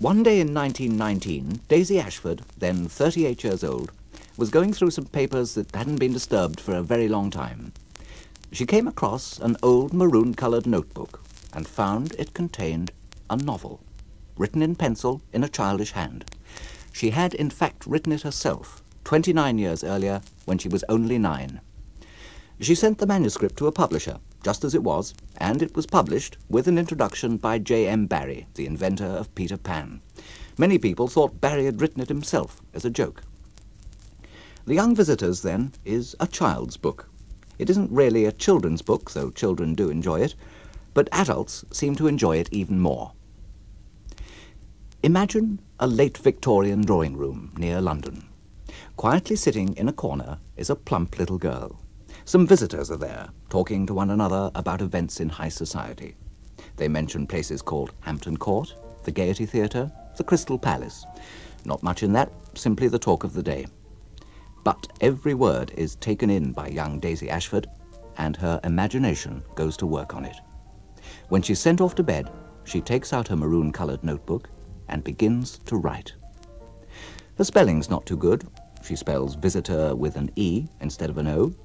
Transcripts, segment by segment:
One day in 1919, Daisy Ashford, then 38 years old, was going through some papers that hadn't been disturbed for a very long time. She came across an old maroon-coloured notebook and found it contained a novel, written in pencil in a childish hand. She had, in fact, written it herself, 29 years earlier, when she was only 9. She sent the manuscript to a publisher, just as it was, and it was published with an introduction by J.M. Barrie, the inventor of Peter Pan. Many people thought Barrie had written it himself as a joke. The Young Visitors, then, is a child's book. It isn't really a children's book, though children do enjoy it, but adults seem to enjoy it even more. Imagine a late Victorian drawing room near London. Quietly sitting in a corner is a plump little girl. Some visitors are there, talking to one another about events in high society. They mention places called Hampton Court, the Gaiety Theatre, the Crystal Palace. Not much in that, simply the talk of the day. But every word is taken in by young Daisy Ashford, and her imagination goes to work on it. When she's sent off to bed, she takes out her maroon-coloured notebook and begins to write. Her spelling's not too good. She spells visitor with an E instead of an O,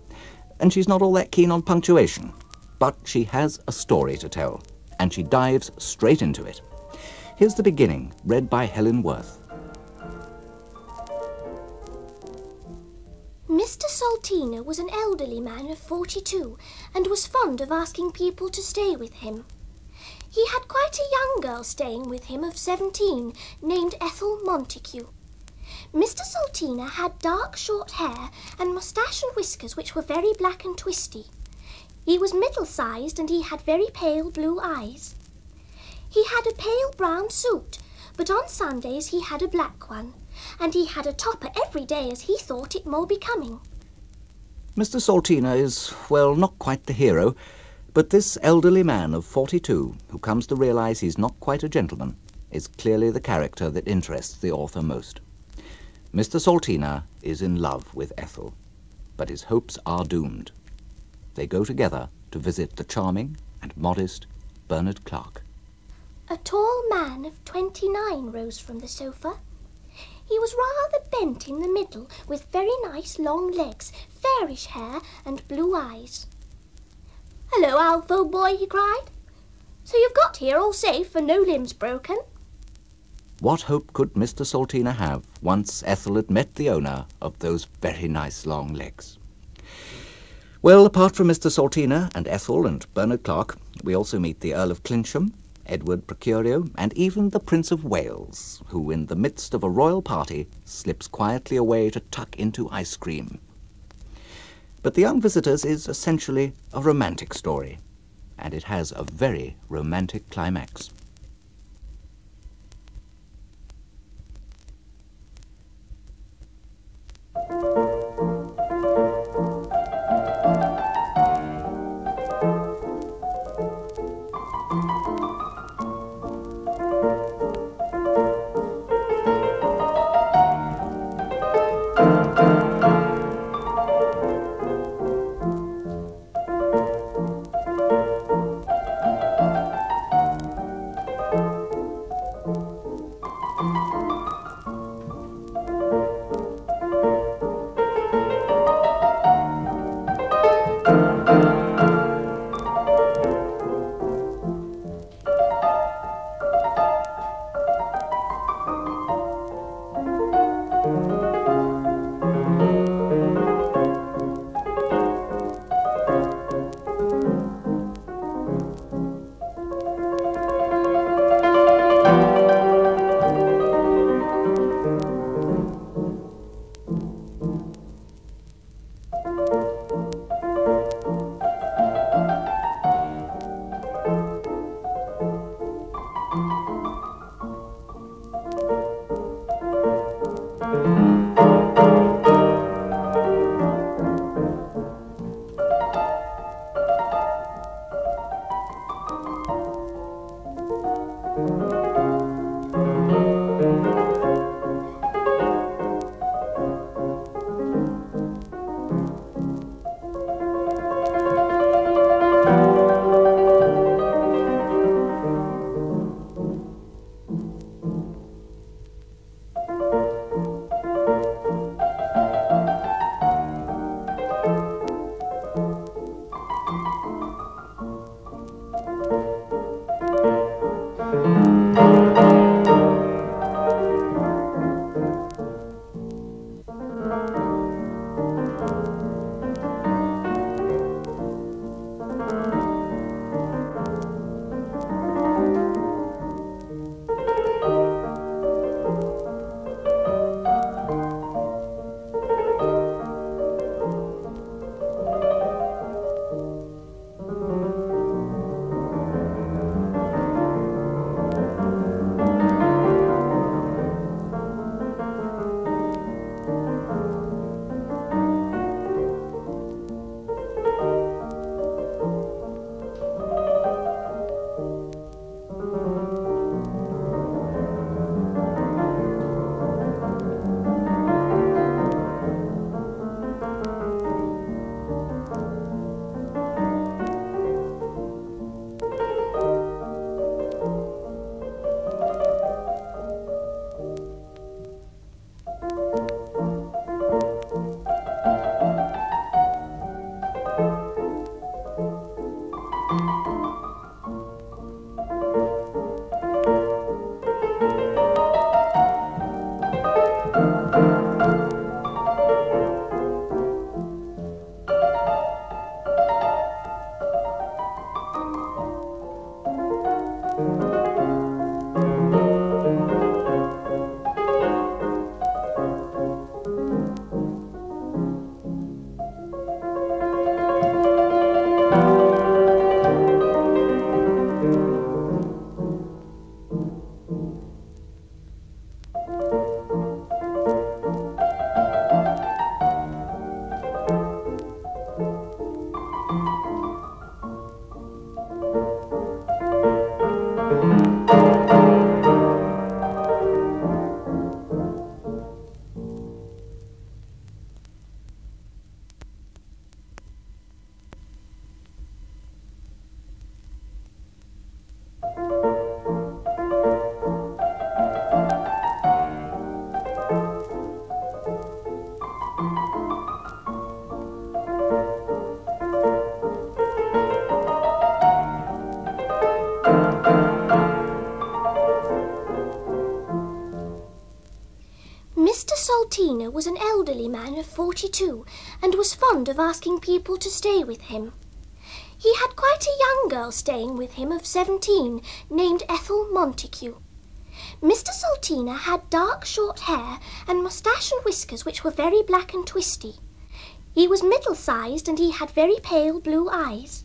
and she's not all that keen on punctuation. But she has a story to tell, and she dives straight into it. Here's the beginning, read by Helen Worth. Mr. Saltina was an elderly man of 42 and was fond of asking people to stay with him. He had quite a young girl staying with him of 17 named Ethel Montague. Mr. Saltina had dark short hair and moustache and whiskers which were very black and twisty. He was middle-sized and he had very pale blue eyes. He had a pale brown suit, but on Sundays he had a black one, and he had a topper every day as he thought it more becoming. Mr. Saltina is, well, not quite the hero, but this elderly man of 42, who comes to realise he's not quite a gentleman, is clearly the character that interests the author most. Mr. Saltina is in love with Ethel, but his hopes are doomed. They go together to visit the charming and modest Bernard Clark. A tall man of 29 rose from the sofa. He was rather bent in the middle, with very nice long legs, fairish hair, and blue eyes. "Hello, Alf, old boy," he cried. "So you've got here all safe and no limbs broken?" What hope could Mr. Saltina have once Ethel had met the owner of those very nice long legs? Well, apart from Mr. Saltina and Ethel and Bernard Clark, we also meet the Earl of Clincham, Edward Procurio, and even the Prince of Wales, who in the midst of a royal party slips quietly away to tuck into ice cream. But The Young Visitors is essentially a romantic story, and it has a very romantic climax. Saltina was an elderly man of 42 and was fond of asking people to stay with him. He had quite a young girl staying with him of 17 named Ethel Montague. Mr. Saltina had dark short hair and moustache and whiskers which were very black and twisty. He was middle-sized and he had very pale blue eyes.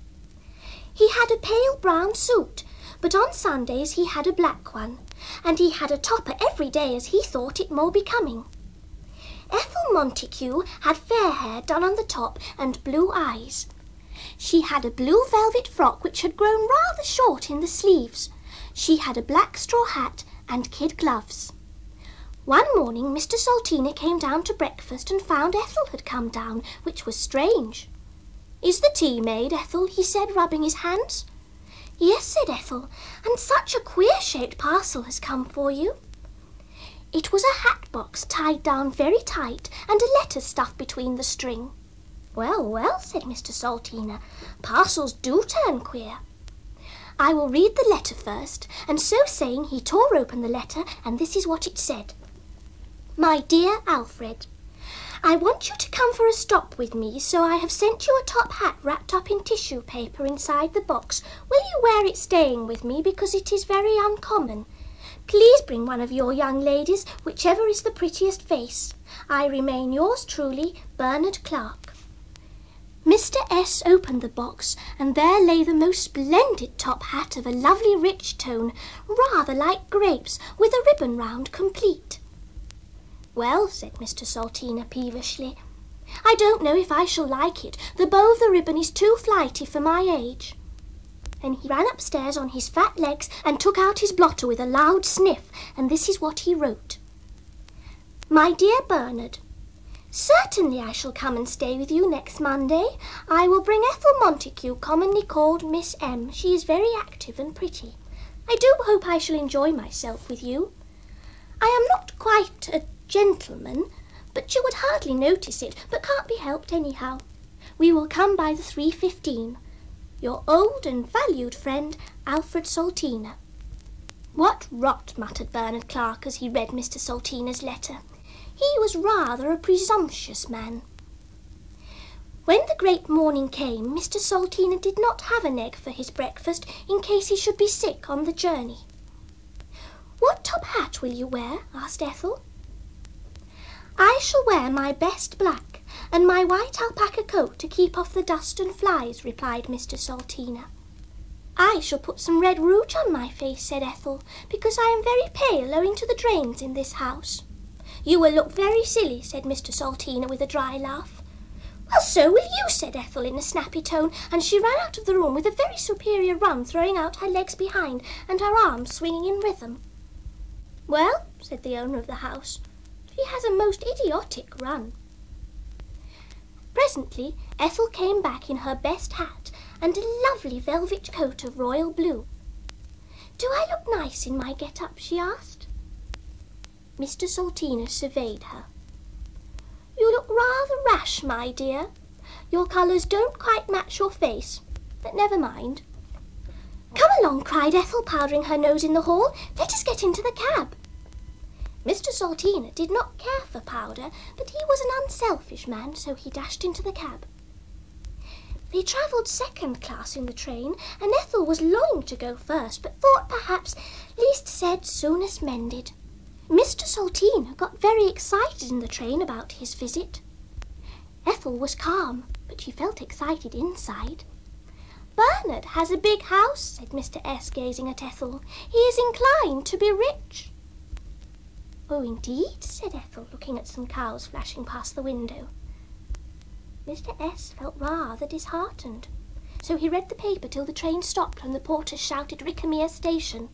He had a pale brown suit, but on Sundays he had a black one, and he had a topper every day as he thought it more becoming. Ethel Montague had fair hair done on the top and blue eyes. She had a blue velvet frock which had grown rather short in the sleeves. She had a black straw hat and kid gloves. One morning Mr. Saltina came down to breakfast and found Ethel had come down, which was strange. "Is the tea made, Ethel?" he said, rubbing his hands. "Yes," said Ethel, "and such a queer-shaped parcel has come for you." It was a hat box tied down very tight and a letter stuffed between the string. "Well, well," said Mr. Saltina, "parcels do turn queer. I will read the letter first," and so saying he tore open the letter, and this is what it said. "My dear Alfred, I want you to come for a stop with me, so I have sent you a top hat wrapped up in tissue paper inside the box. Will you wear it staying with me, because it is very uncommon? Please bring one of your young ladies, whichever is the prettiest face. I remain yours truly, Bernard Clark." Mr. S. opened the box, and there lay the most splendid top hat of a lovely rich tone, rather like grapes, with a ribbon round complete. "Well," said Mr. Saltina peevishly, "I don't know if I shall like it. The bow of the ribbon is too flighty for my age." And he ran upstairs on his fat legs and took out his blotter with a loud sniff, and this is what he wrote. "My dear Bernard, certainly I shall come and stay with you next Monday. I will bring Ethel Montague, commonly called Miss M. She is very active and pretty. I do hope I shall enjoy myself with you. I am not quite a gentleman, but you would hardly notice it, but can't be helped anyhow. We will come by the 3:15. Your old and valued friend, Alfred Saltina." "What rot," muttered Bernard Clark as he read Mr. Saltina's letter. He was rather a presumptuous man. When the great morning came, Mr. Saltina did not have an egg for his breakfast in case he should be sick on the journey. "What top hat will you wear?" asked Ethel. "I shall wear my best black and my white alpaca coat to keep off the dust and flies," replied Mr. Saltina. "I shall put some red rouge on my face," said Ethel, "because I am very pale owing to the drains in this house." "You will look very silly," said Mr. Saltina with a dry laugh. "Well, so will you," said Ethel in a snappy tone, and she ran out of the room with a very superior run, throwing out her legs behind and her arms swinging in rhythm. "Well," said the owner of the house, "she has a most idiotic run." Presently Ethel came back in her best hat and a lovely velvet coat of royal blue. "Do I look nice in my get-up?" she asked. Mr. Saltina surveyed her. "You look rather rash, my dear. Your colours don't quite match your face, but never mind." "Come along," cried Ethel, powdering her nose in the hall. "Let us get into the cab." Mr. Saltina did not care for powder, but he was an unselfish man, so he dashed into the cab. They travelled second class in the train, and Ethel was longing to go first, but thought perhaps least said soonest mended. Mr. Saltina got very excited in the train about his visit. Ethel was calm, but she felt excited inside. "Bernard has a big house," said Mr. S, gazing at Ethel. "He is inclined to be rich." "Oh, indeed," said Ethel, looking at some cows flashing past the window. Mr. S felt rather disheartened, so he read the paper till the train stopped and the porter shouted Rickamere Station.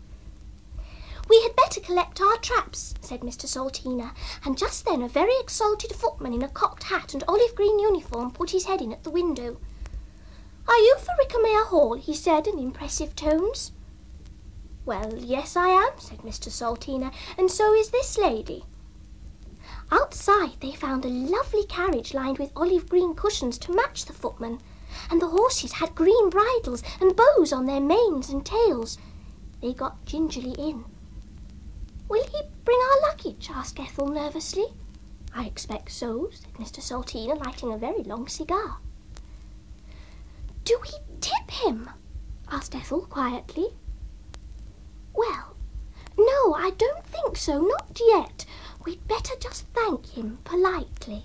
"We had better collect our traps," said Mr. Saltina, and just then a very exalted footman in a cocked hat and olive green uniform put his head in at the window. "Are you for Rickamere Hall?" he said in impressive tones. "Well, yes, I am," said Mr. Saltina, "and so is this lady." Outside they found a lovely carriage lined with olive green cushions to match the footman, and the horses had green bridles and bows on their manes and tails. They got gingerly in. "Will he bring our luggage?" asked Ethel nervously. "I expect so," said Mr. Salteena, lighting a very long cigar. "Do we tip him?" asked Ethel quietly. "Well, no, I don't think so, not yet. We'd better just thank him politely."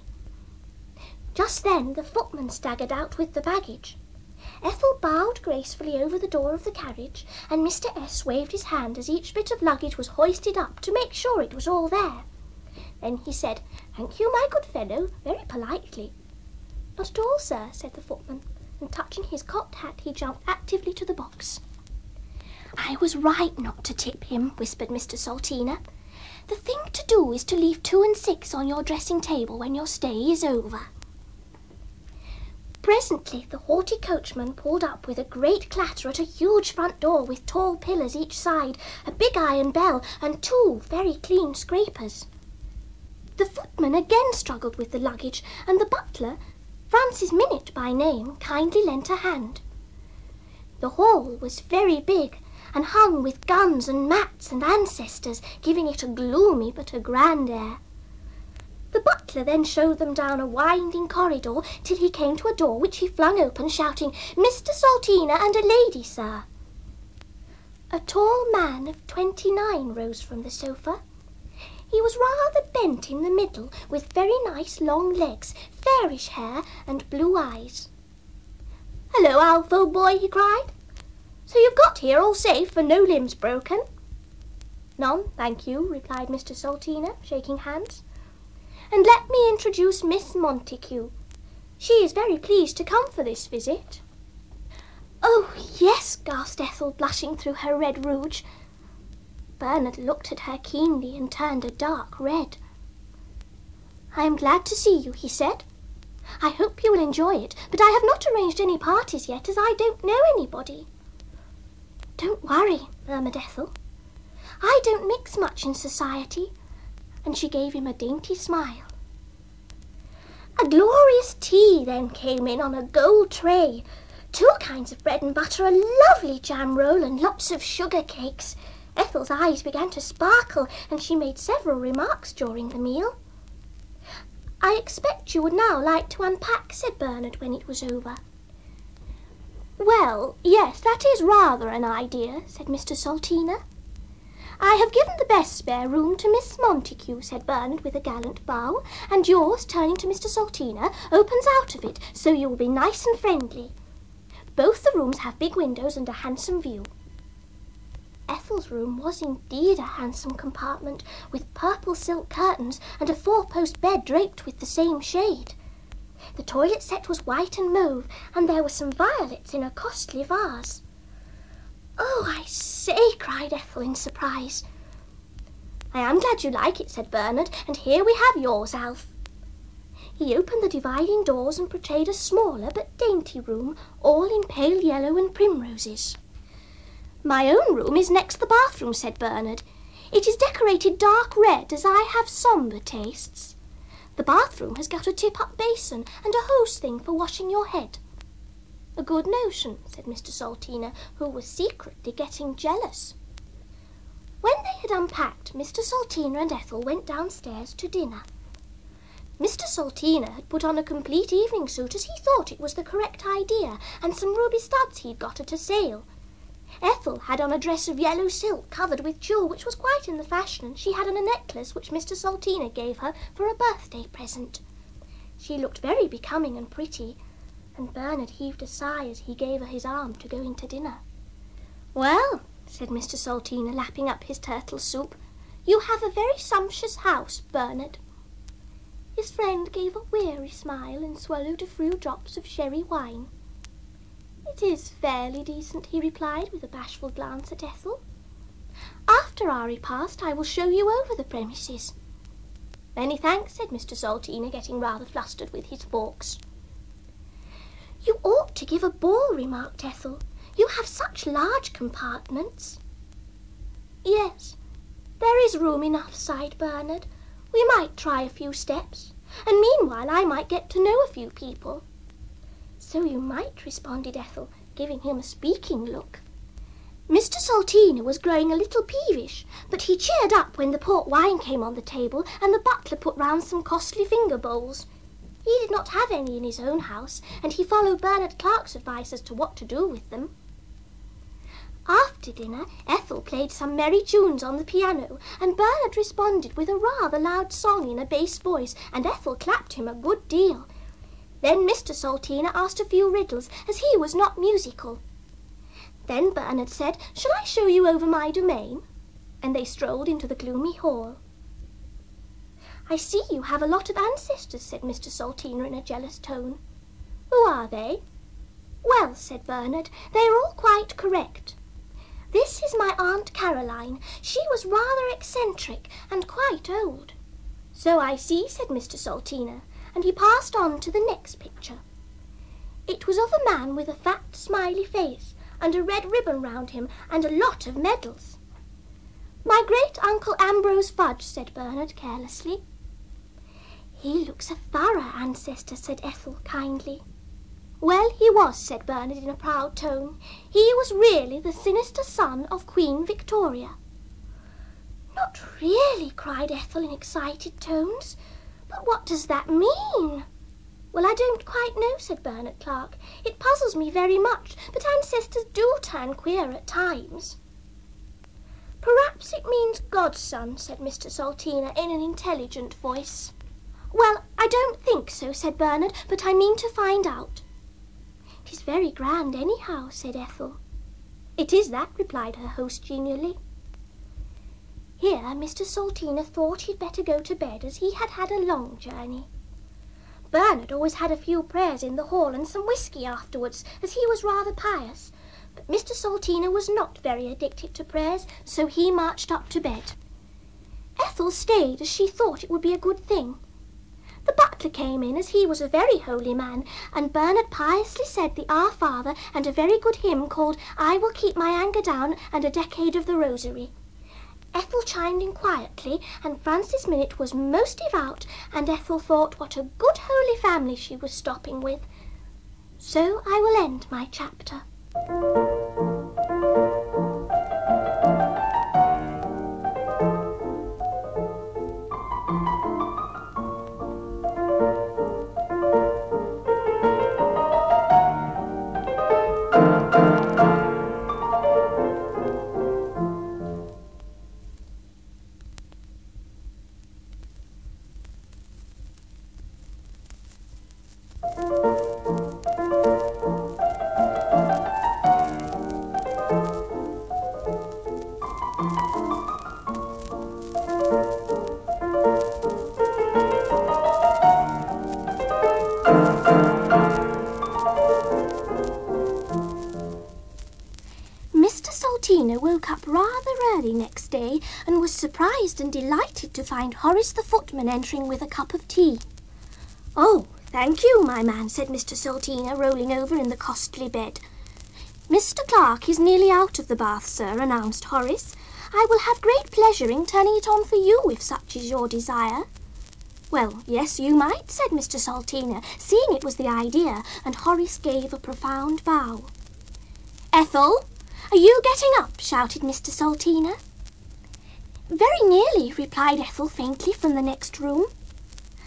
Just then the footman staggered out with the baggage. Ethel bowed gracefully over the door of the carriage, and Mr. S. waved his hand as each bit of luggage was hoisted up to make sure it was all there. Then he said, "Thank you, my good fellow," very politely. "Not at all, sir," said the footman, and touching his cocked hat he jumped actively to the box. "I was right not to tip him," whispered Mr. Salteena. "The thing to do is to leave 2 and 6 on your dressing table when your stay is over." Presently the haughty coachman pulled up with a great clatter at a huge front door with tall pillars each side, a big iron bell, and 2 very clean scrapers. The footman again struggled with the luggage, and the butler, Francis Minute by name, kindly lent a hand. The hall was very big, and hung with guns and mats and ancestors, giving it a gloomy but a grand air. The butler then showed them down a winding corridor till he came to a door which he flung open, shouting, "Mr. Salteena and a lady, sir." A tall man of 29 rose from the sofa. He was rather bent in the middle, with very nice long legs, fairish hair, and blue eyes. "Hello, Alf, old boy," he cried. "So you've got here all safe and no limbs broken?" "None, thank you," replied Mr. Salteena, shaking hands. "And let me introduce Miss Montague. She is very pleased to come for this visit." "Oh, yes," gasped Ethel, blushing through her red rouge. Bernard looked at her keenly and turned a dark red. "I am glad to see you," he said. "I hope you will enjoy it, but I have not arranged any parties yet, as I don't know anybody." "Don't worry," murmured Ethel. "I don't mix much in society," and she gave him a dainty smile. A glorious tea then came in on a gold tray, 2 kinds of bread and butter, a lovely jam roll, and lots of sugar cakes. Ethel's eyes began to sparkle, and she made several remarks during the meal. "I expect you would now like to unpack," said Bernard when it was over. "Well, yes, that is rather an idea," said Mr. Salteena. "I have given the best spare room to Miss Montague," said Bernard with a gallant bow, "and yours," turning to Mr. Salteena, "opens out of it, so you will be nice and friendly. Both the rooms have big windows and a handsome view." Ethel's room was indeed a handsome compartment, with purple silk curtains and a 4-post bed draped with the same shade. The toilet set was white and mauve, and there were some violets in a costly vase. "Oh, I say," cried Ethel in surprise. "I am glad you like it," said Bernard, "and here we have yours, Alf." He opened the dividing doors and portrayed a smaller but dainty room, all in pale yellow and primroses. "My own room is next the bathroom," said Bernard. "It is decorated dark red, as I have sombre tastes. The bathroom has got a tip-up basin and a hose thing for washing your head." "A good notion," said Mr. Salteena, who was secretly getting jealous. When they had unpacked, Mr. Salteena and Ethel went downstairs to dinner. Mr. Salteena had put on a complete evening suit, as he thought it was the correct idea, and some ruby studs he'd got at a sale. Ethel had on a dress of yellow silk covered with tulle, which was quite in the fashion, and she had on a necklace which Mr. Salteena gave her for a birthday present. She looked very becoming and pretty, and Bernard heaved a sigh as he gave her his arm to go into dinner. "Well," said Mr. Salteena, lapping up his turtle soup, "you have a very sumptuous house, Bernard." His friend gave a weary smile and swallowed a few drops of sherry wine. "It is fairly decent," he replied, with a bashful glance at Ethel. "After our repast I will show you over the premises." "Many thanks," said Mr. Salteena, getting rather flustered with his forks. "You ought to give a ball," remarked Ethel. "You have such large compartments." "Yes, there is room enough," sighed Bernard. "We might try a few steps, and meanwhile I might get to know a few people." "So you might," responded Ethel, giving him a speaking look. Mr. Saltiner was growing a little peevish, but he cheered up when the port wine came on the table and the butler put round some costly finger bowls. He did not have any in his own house, and he followed Bernard Clark's advice as to what to do with them. After dinner, Ethel played some merry tunes on the piano, and Bernard responded with a rather loud song in a bass voice, and Ethel clapped him a good deal. Then Mr. Saltiner asked a few riddles, as he was not musical. Then Bernard said, "Shall I show you over my domain?" And they strolled into the gloomy hall. "I see you have a lot of ancestors," said Mr. Saltiner in a jealous tone. "Who are they?" "Well," said Bernard, "they are all quite correct. This is my Aunt Caroline. She was rather eccentric and quite old." "So I see," said Mr. Saltiner, and he passed on to the next picture. It was of a man with a fat, smiley face, and a red ribbon round him, and a lot of medals. "My great-uncle Ambrose Fudge," said Bernard carelessly. "He looks a thorough ancestor," said Ethel kindly. "Well, he was," said Bernard in a proud tone. "He was really the sinister son of Queen Victoria." "Not really?" cried Ethel in excited tones. "But what does that mean?" "Well, I don't quite know," said Bernard Clark. "It puzzles me very much, but ancestors do turn queer at times." "Perhaps it means godson," said Mr. Saltiner in an intelligent voice. "Well, I don't think so," said Bernard, "but I mean to find out." "It is very grand anyhow," said Ethel. "It is that," replied her host genially. Here Mr. Saltiner thought he'd better go to bed, as he had had a long journey. Bernard always had a few prayers in the hall and some whisky afterwards, as he was rather pious, but Mr. Saltiner was not very addicted to prayers, so he marched up to bed. Ethel stayed, as she thought it would be a good thing. The butler came in, as he was a very holy man, and Bernard piously said the Our Father and a very good hymn called "I Will Keep My Anger Down" and a decade of the Rosary. Ethel chimed in quietly, and Francis Minute was most devout, and Ethel thought what a good holy family she was stopping with. So I will end my chapter. Woke up rather early next day and was surprised and delighted to find Horace the footman entering with a cup of tea. "Oh, thank you, my man," said Mr. Saltiner, rolling over in the costly bed. "Mr. Clark is nearly out of the bath, sir," announced Horace. "I will have great pleasure in turning it on for you, if such is your desire." "Well, yes, you might," said Mr. Saltiner, seeing it was the idea, and Horace gave a profound bow. "Ethel, are you getting up?" shouted Mr. Saltiner. "Very nearly," replied Ethel faintly from the next room.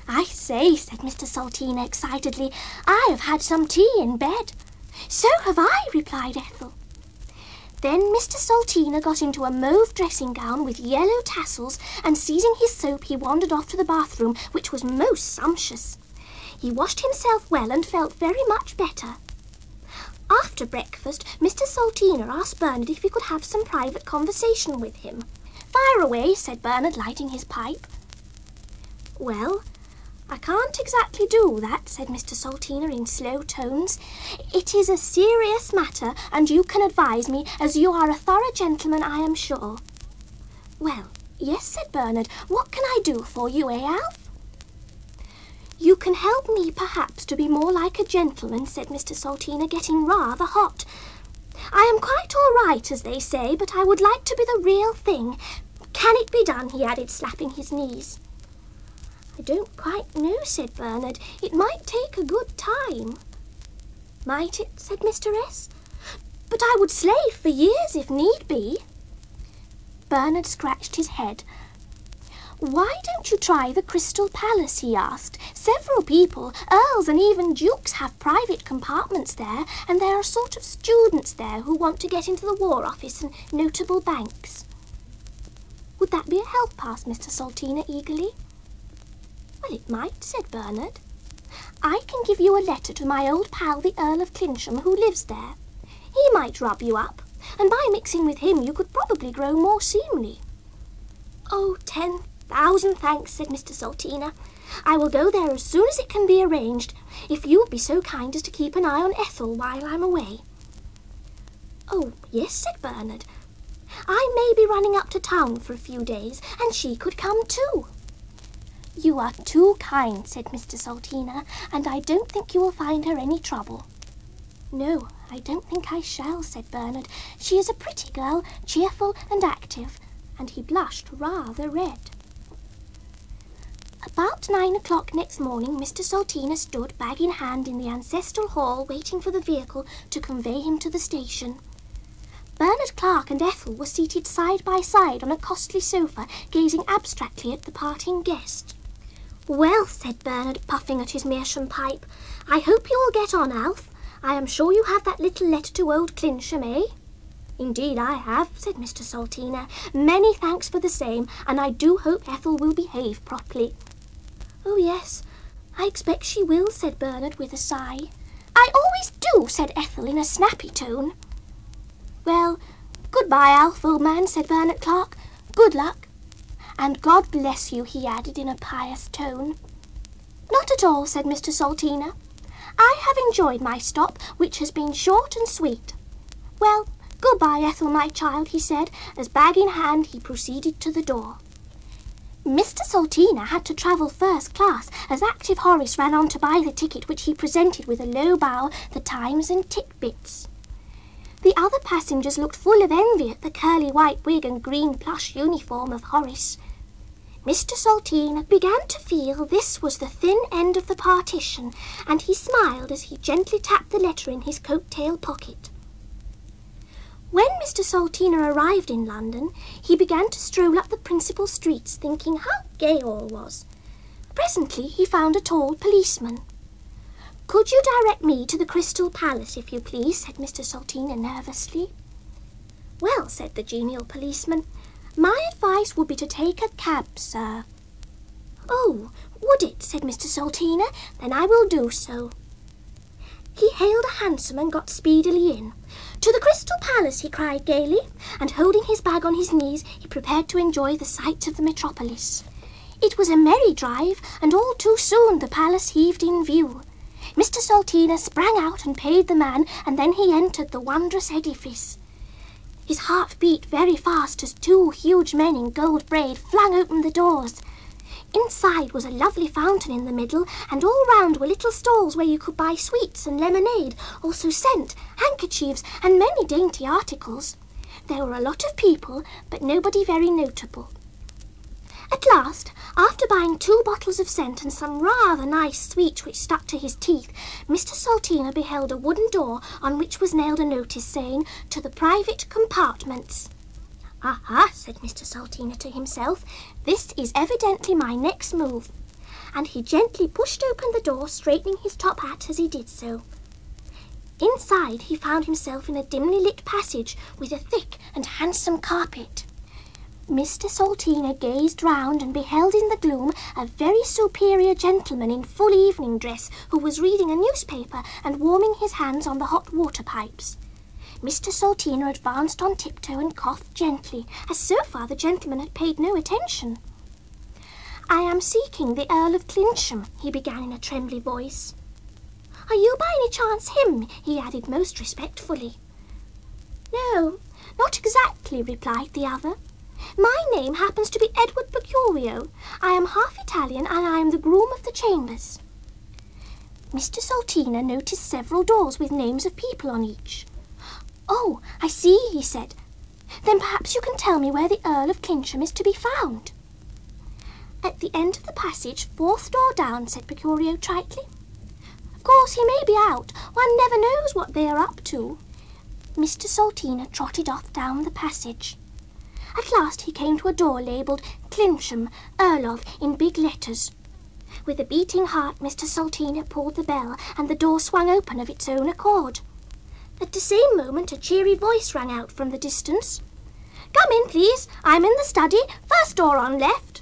"I say," said Mr. Saltiner excitedly, "I have had some tea in bed." "So have I," replied Ethel. Then Mr. Saltiner got into a mauve dressing gown with yellow tassels, and seizing his soap he wandered off to the bathroom, which was most sumptuous. He washed himself well and felt very much better. After breakfast, Mr. Saltiner asked Bernard if he could have some private conversation with him. "Fire away," said Bernard, lighting his pipe. "Well, I can't exactly do that," said Mr. Saltiner in slow tones. "It is a serious matter, and you can advise me, as you are a thorough gentleman, I am sure." "Well, yes," said Bernard. "What can I do for you, Alf?" "You can help me, perhaps, to be more like a gentleman," said Mr. Saltiner, getting rather hot. "I am quite all right, as they say, but I would like to be the real thing. Can it be done?" he added, slapping his knees. "I don't quite know," said Bernard. "It might take a good time." "Might it?" said Mr. S. but I would slave for years if need be." Bernard scratched his head. "Why don't you try the Crystal Palace?" he asked. "Several people, earls and even dukes, have private compartments there, and there are sort of students there who want to get into the War Office and notable banks." "Would that be a help?" asked Mr. Salteena eagerly. "Well, it might," said Bernard. "I can give you a letter to my old pal the Earl of Clincham, who lives there. He might rub you up, and by mixing with him you could probably grow more seemly." "Oh, 10,000 thanks," said Mr. Salteena. "I will go there as soon as it can be arranged, if you would be so kind as to keep an eye on Ethel while I'm away." "Oh, yes," said Bernard. "I may be running up to town for a few days, and she could come too." "You are too kind," said Mr. Salteena, "and I don't think you will find her any trouble." "No, I don't think I shall," said Bernard. "She is a pretty girl, cheerful and active," and he blushed rather red. About 9 o'clock next morning, Mr. Salteena stood, bag in hand, in the ancestral hall, waiting for the vehicle to convey him to the station. Bernard Clark and Ethel were seated side by side on a costly sofa, gazing abstractly at the parting guest. "Well," said Bernard, puffing at his meerschaum pipe, "I hope you will get on, Alf. I am sure you have that little letter to old Clincham, eh?" "Indeed I have," said Mr. Salteena. "Many thanks for the same, and I do hope Ethel will behave properly." "Oh, yes, I expect she will," said Bernard with a sigh. "I always do," said Ethel in a snappy tone. "Well, good-bye, Alf, old man," said Bernard Clark. "Good luck. And God bless you," he added in a pious tone. "Not at all," said Mr. Salteena. "I have enjoyed my stop, which has been short and sweet. Well, good-bye, Ethel, my child," he said, as bag in hand he proceeded to the door. Mr. Salteena had to travel first class, as active Horace ran on to buy the ticket, which he presented with a low bow, the Times and Tit-Bits. The other passengers looked full of envy at the curly white wig and green plush uniform of Horace. Mr. Salteena began to feel this was the thin end of the partition, and he smiled as he gently tapped the letter in his coat-tail pocket. When Mr. Salteena arrived in London, he began to stroll up the principal streets, thinking how gay all was. Presently he found a tall policeman. "Could you direct me to the Crystal Palace, if you please?" said Mr. Salteena nervously. "Well," said the genial policeman, "my advice would be to take a cab, sir." "Oh, would it?" said Mr. Salteena. "Then I will do so." He hailed a hansom and got speedily in. "To the Crystal Palace," he cried gaily, and holding his bag on his knees, he prepared to enjoy the sights of the metropolis. It was a merry drive, and all too soon the palace heaved in view. Mr. Salteena sprang out and paid the man, and then he entered the wondrous edifice. His heart beat very fast as two huge men in gold braid flung open the doors. Inside was a lovely fountain in the middle, and all round were little stalls where you could buy sweets and lemonade, also scent, handkerchiefs, and many dainty articles. There were a lot of people, but nobody very notable. At last, after buying 2 bottles of scent and some rather nice sweets which stuck to his teeth, Mr. Salteena beheld a wooden door on which was nailed a notice saying, "To the private compartments." "Aha," said Mr. Salteena to himself, "this is evidently my next move." And he gently pushed open the door, straightening his top hat as he did so. Inside he found himself in a dimly lit passage with a thick and handsome carpet. Mr. Salteena gazed round and beheld in the gloom a very superior gentleman in full evening dress, who was reading a newspaper and warming his hands on the hot water pipes. Mr. Salteena advanced on tiptoe and coughed gently, as so far the gentleman had paid no attention. "I am seeking the Earl of Clincham," he began in a trembly voice. "Are you by any chance him?" he added most respectfully. "No, not exactly," replied the other. "My name happens to be Edward Mercurio. I am half Italian, and I am the groom of the chambers." Mr. Salteena noticed several doors with names of people on each. "Oh, I see," he said. "Then perhaps you can tell me where the Earl of Clincham is to be found." "At the end of the passage, 4th door down," said Mercurio tritely. "Of course he may be out. One never knows what they are up to." Mr. Salteena trotted off down the passage. At last he came to a door labelled Clincham, Earl of, in big letters. With a beating heart, Mr. Salteena pulled the bell, and the door swung open of its own accord. At the same moment, a cheery voice rang out from the distance. "Come in, please. I'm in the study. First door on left."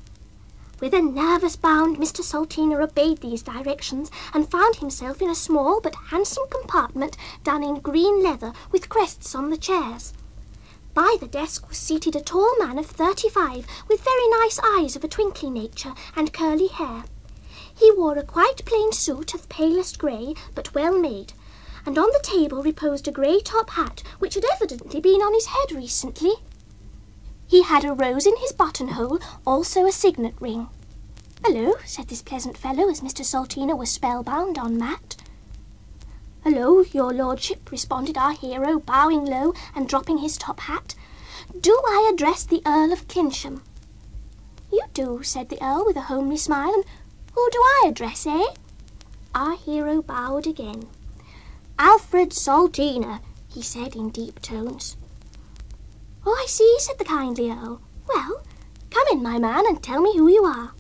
With a nervous bound, Mr. Salteena obeyed these directions and found himself in a small but handsome compartment done in green leather with crests on the chairs. By the desk was seated a tall man of 35 with very nice eyes of a twinkling nature and curly hair. He wore a quite plain suit of palest grey but well made, and on the table reposed a grey top hat which had evidently been on his head recently. He had a rose in his buttonhole, also a signet ring. "Hello," said this pleasant fellow as Mr. Salteena was spellbound on mat. "Hello, your lordship," responded our hero, bowing low and dropping his top hat. "Do I address the Earl of Clincham?" "You do," said the Earl with a homely smile. "And who do I address, eh?" Our hero bowed again. "Alfred Salteena," he said in deep tones. "Oh, I see," said the kindly Earl. "Well, come in, my man, and tell me who you are."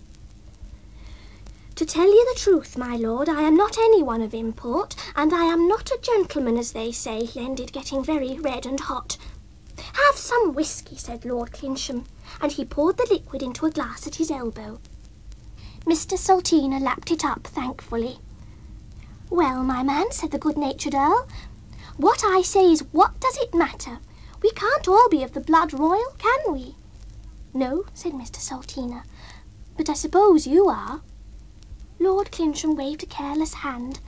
"To tell you the truth, my lord, I am not any one of import, and I am not a gentleman, as they say," Lendid, getting very red and hot. "Have some whisky," said Lord Clincham, and he poured the liquid into a glass at his elbow. Mr. Salteena lapped it up thankfully. "Well, my man," said the good-natured Earl, "what I say is, what does it matter? We can't all be of the blood royal, can we?" "No," said Mr. Salteena, "but I suppose you are." Lord Clincham waved a careless hand.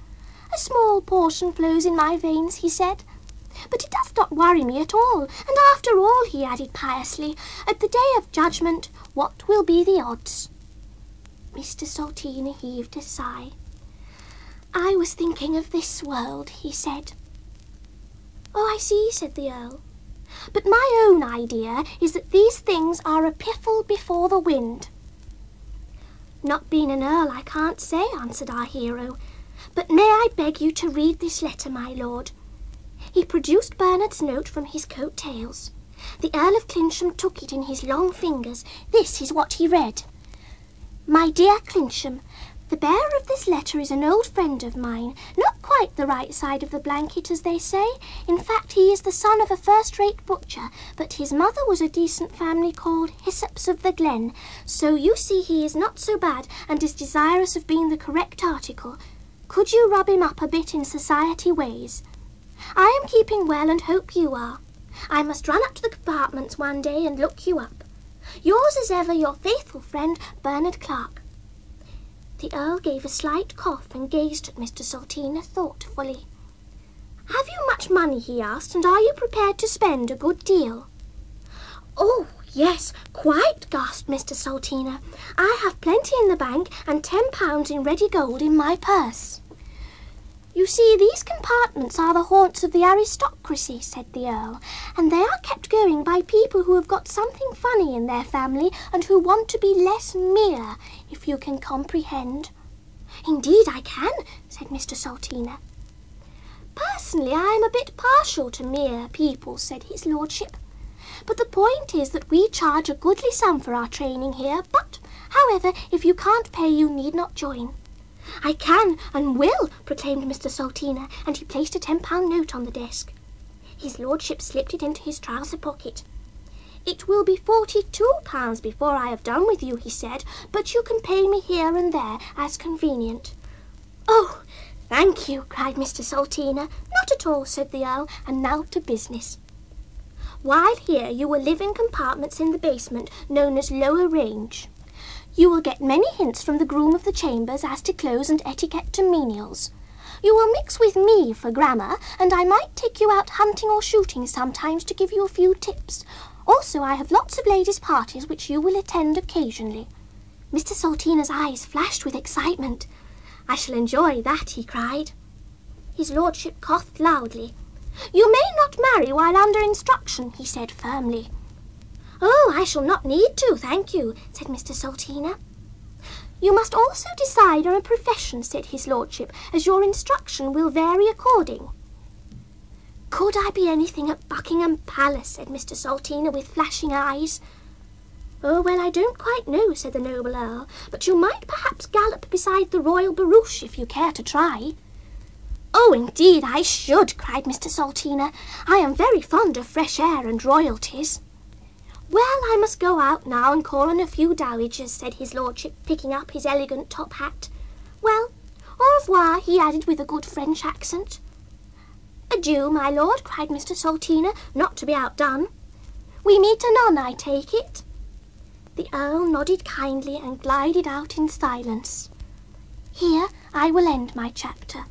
"A small portion flows in my veins," he said, "but it does not worry me at all. And after all," he added piously, "at the day of judgment, what will be the odds?" Mr. Salteena heaved a sigh. "I was thinking of this world," he said. "Oh, I see," said the Earl. "But my own idea is that these things are a piffle before the wind." "Not being an Earl, I can't say," answered our hero. "But may I beg you to read this letter, my lord?" He produced Bernard's note from his coat tails. The Earl of Clincham took it in his long fingers. This is what he read. "My dear Clincham, the bearer of this letter is an old friend of mine, not quite the right side of the blanket, as they say. In fact, he is the son of a first-rate butcher, but his mother was a decent family called Hyssops of the Glen, so you see he is not so bad and is desirous of being the correct article. Could you rub him up a bit in society ways? I am keeping well and hope you are. I must run up to the compartments one day and look you up. Yours as ever, your faithful friend, Bernard Clark." The Earl gave a slight cough and gazed at Mr. Salteena thoughtfully. "Have you much money?" he asked, "and are you prepared to spend a good deal?" "Oh, yes, quite," gasped Mr. Salteena. "I have plenty in the bank and £10 in ready gold in my purse." "You see, these compartments are the haunts of the aristocracy," said the Earl, "and they are kept going by people who have got something funny in their family and who want to be less mere, if you can comprehend." "Indeed I can," said Mr. Salteena. "Personally, I am a bit partial to mere people," said his lordship. "But the point is that we charge a goodly sum for our training here, but, however, if you can't pay, you need not join." "I can and will," proclaimed Mr. Salteena, and he placed a £10 note on the desk. His lordship slipped it into his trouser pocket. "It will be £42 before I have done with you," he said, "but you can pay me here and there as convenient." "Oh, thank you," cried Mr. Salteena. "Not at all," said the Earl, "and now to business. While here you will live in compartments in the basement known as Lower Range. You will get many hints from the groom of the chambers as to clothes and etiquette to menials. You will mix with me for grammar, and I might take you out hunting or shooting sometimes to give you a few tips. Also, I have lots of ladies' parties which you will attend occasionally." Mr. Salteena's eyes flashed with excitement. "I shall enjoy that," he cried. His lordship coughed loudly. "You may not marry while under instruction," he said firmly. "Oh, I shall not need to, thank you," said Mr. Salteena. "You must also decide on a profession," said his lordship, "as your instruction will vary according." could I be anything at Buckingham Palace, said Mr. Salteena with flashing eyes. Oh, well, I don't quite know, said the noble Earl, but you might perhaps gallop beside the royal barouche if you care to try. Oh, indeed I should, cried Mr. Salteena. I am very fond of fresh air and royalties. Well, I must go out now and call on a few dowagers, said his lordship, picking up his elegant top hat. Well, au revoir, he added with a good French accent. Adieu, my lord, cried Mr. Salteena, not to be outdone. We meet anon, I take it. The Earl nodded kindly and glided out in silence. Here I will end my chapter.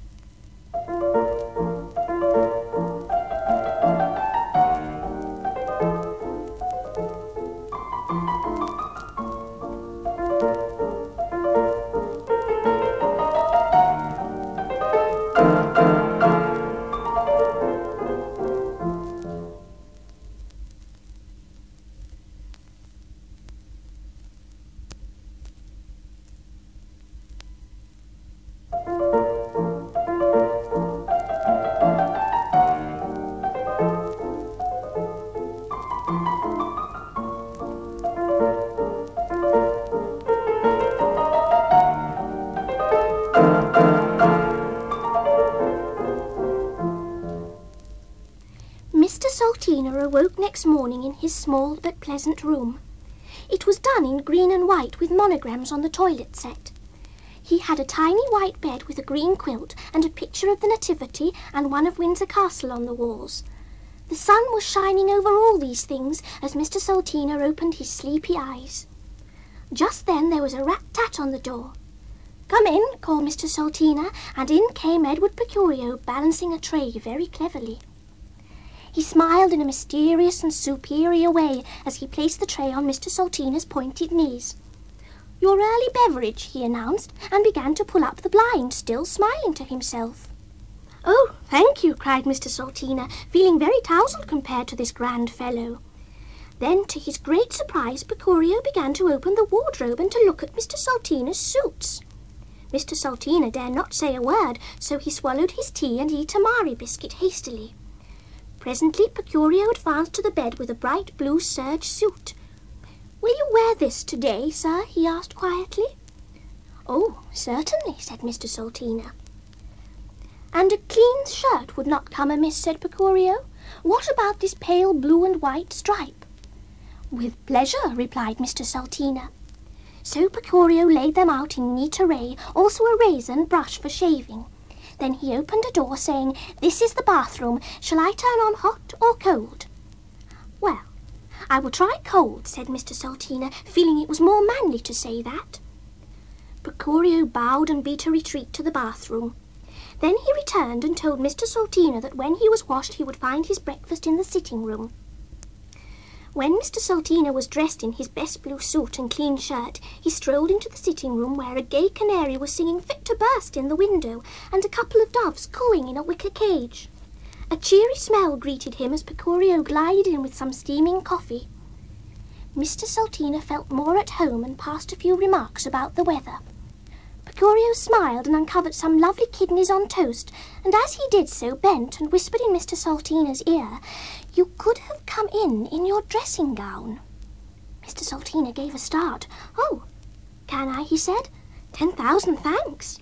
Mr. Salteena awoke next morning in his small but pleasant room. It was done in green and white with monograms on the toilet set. He had a tiny white bed with a green quilt and a picture of the Nativity and one of Windsor Castle on the walls. The sun was shining over all these things as Mr. Salteena opened his sleepy eyes. Just then there was a rat-tat on the door. "Come in," called Mr. Salteena, and in came Edward Mercurio balancing a tray very cleverly. He smiled in a mysterious and superior way as he placed the tray on Mr. Salteena's pointed knees. "Your early beverage," he announced, and began to pull up the blind, still smiling to himself. "Oh, thank you," cried Mr. Salteena, feeling very tousled compared to this grand fellow. Then, to his great surprise, Mercurio began to open the wardrobe and to look at Mr. Salteena's suits. Mr. Salteena dare not say a word, so he swallowed his tea and ate a Mari biscuit hastily. Presently Mercurio advanced to the bed with a bright blue serge suit. "Will you wear this today, sir?" he asked quietly. "Oh, certainly," said Mr. Salteena. "And a clean shirt would not come amiss," said Mercurio. "What about this pale blue and white stripe?" "With pleasure," replied Mr. Salteena. So Mercurio laid them out in neat array, also a razor and brush for shaving. Then he opened a door, saying, "This is the bathroom. Shall I turn on hot or cold?" "Well, I will try cold," said Mr. Salteena, feeling it was more manly to say that. Mercurio bowed and beat a retreat to the bathroom. Then he returned and told Mr. Salteena that when he was washed he would find his breakfast in the sitting-room. When Mr. Salteena was dressed in his best blue suit and clean shirt, he strolled into the sitting-room where a gay canary was singing fit to burst in the window, and a couple of doves cooing in a wicker cage. A cheery smell greeted him as Mercurio glided in with some steaming coffee. Mr. Salteena felt more at home and passed a few remarks about the weather. Mercurio smiled and uncovered some lovely kidneys on toast, and as he did so bent and whispered in Mr. Salteena's ear, "You could have come in your dressing gown." Mr. Salteena gave a start. "Oh, can I?" he said. 10,000 thanks."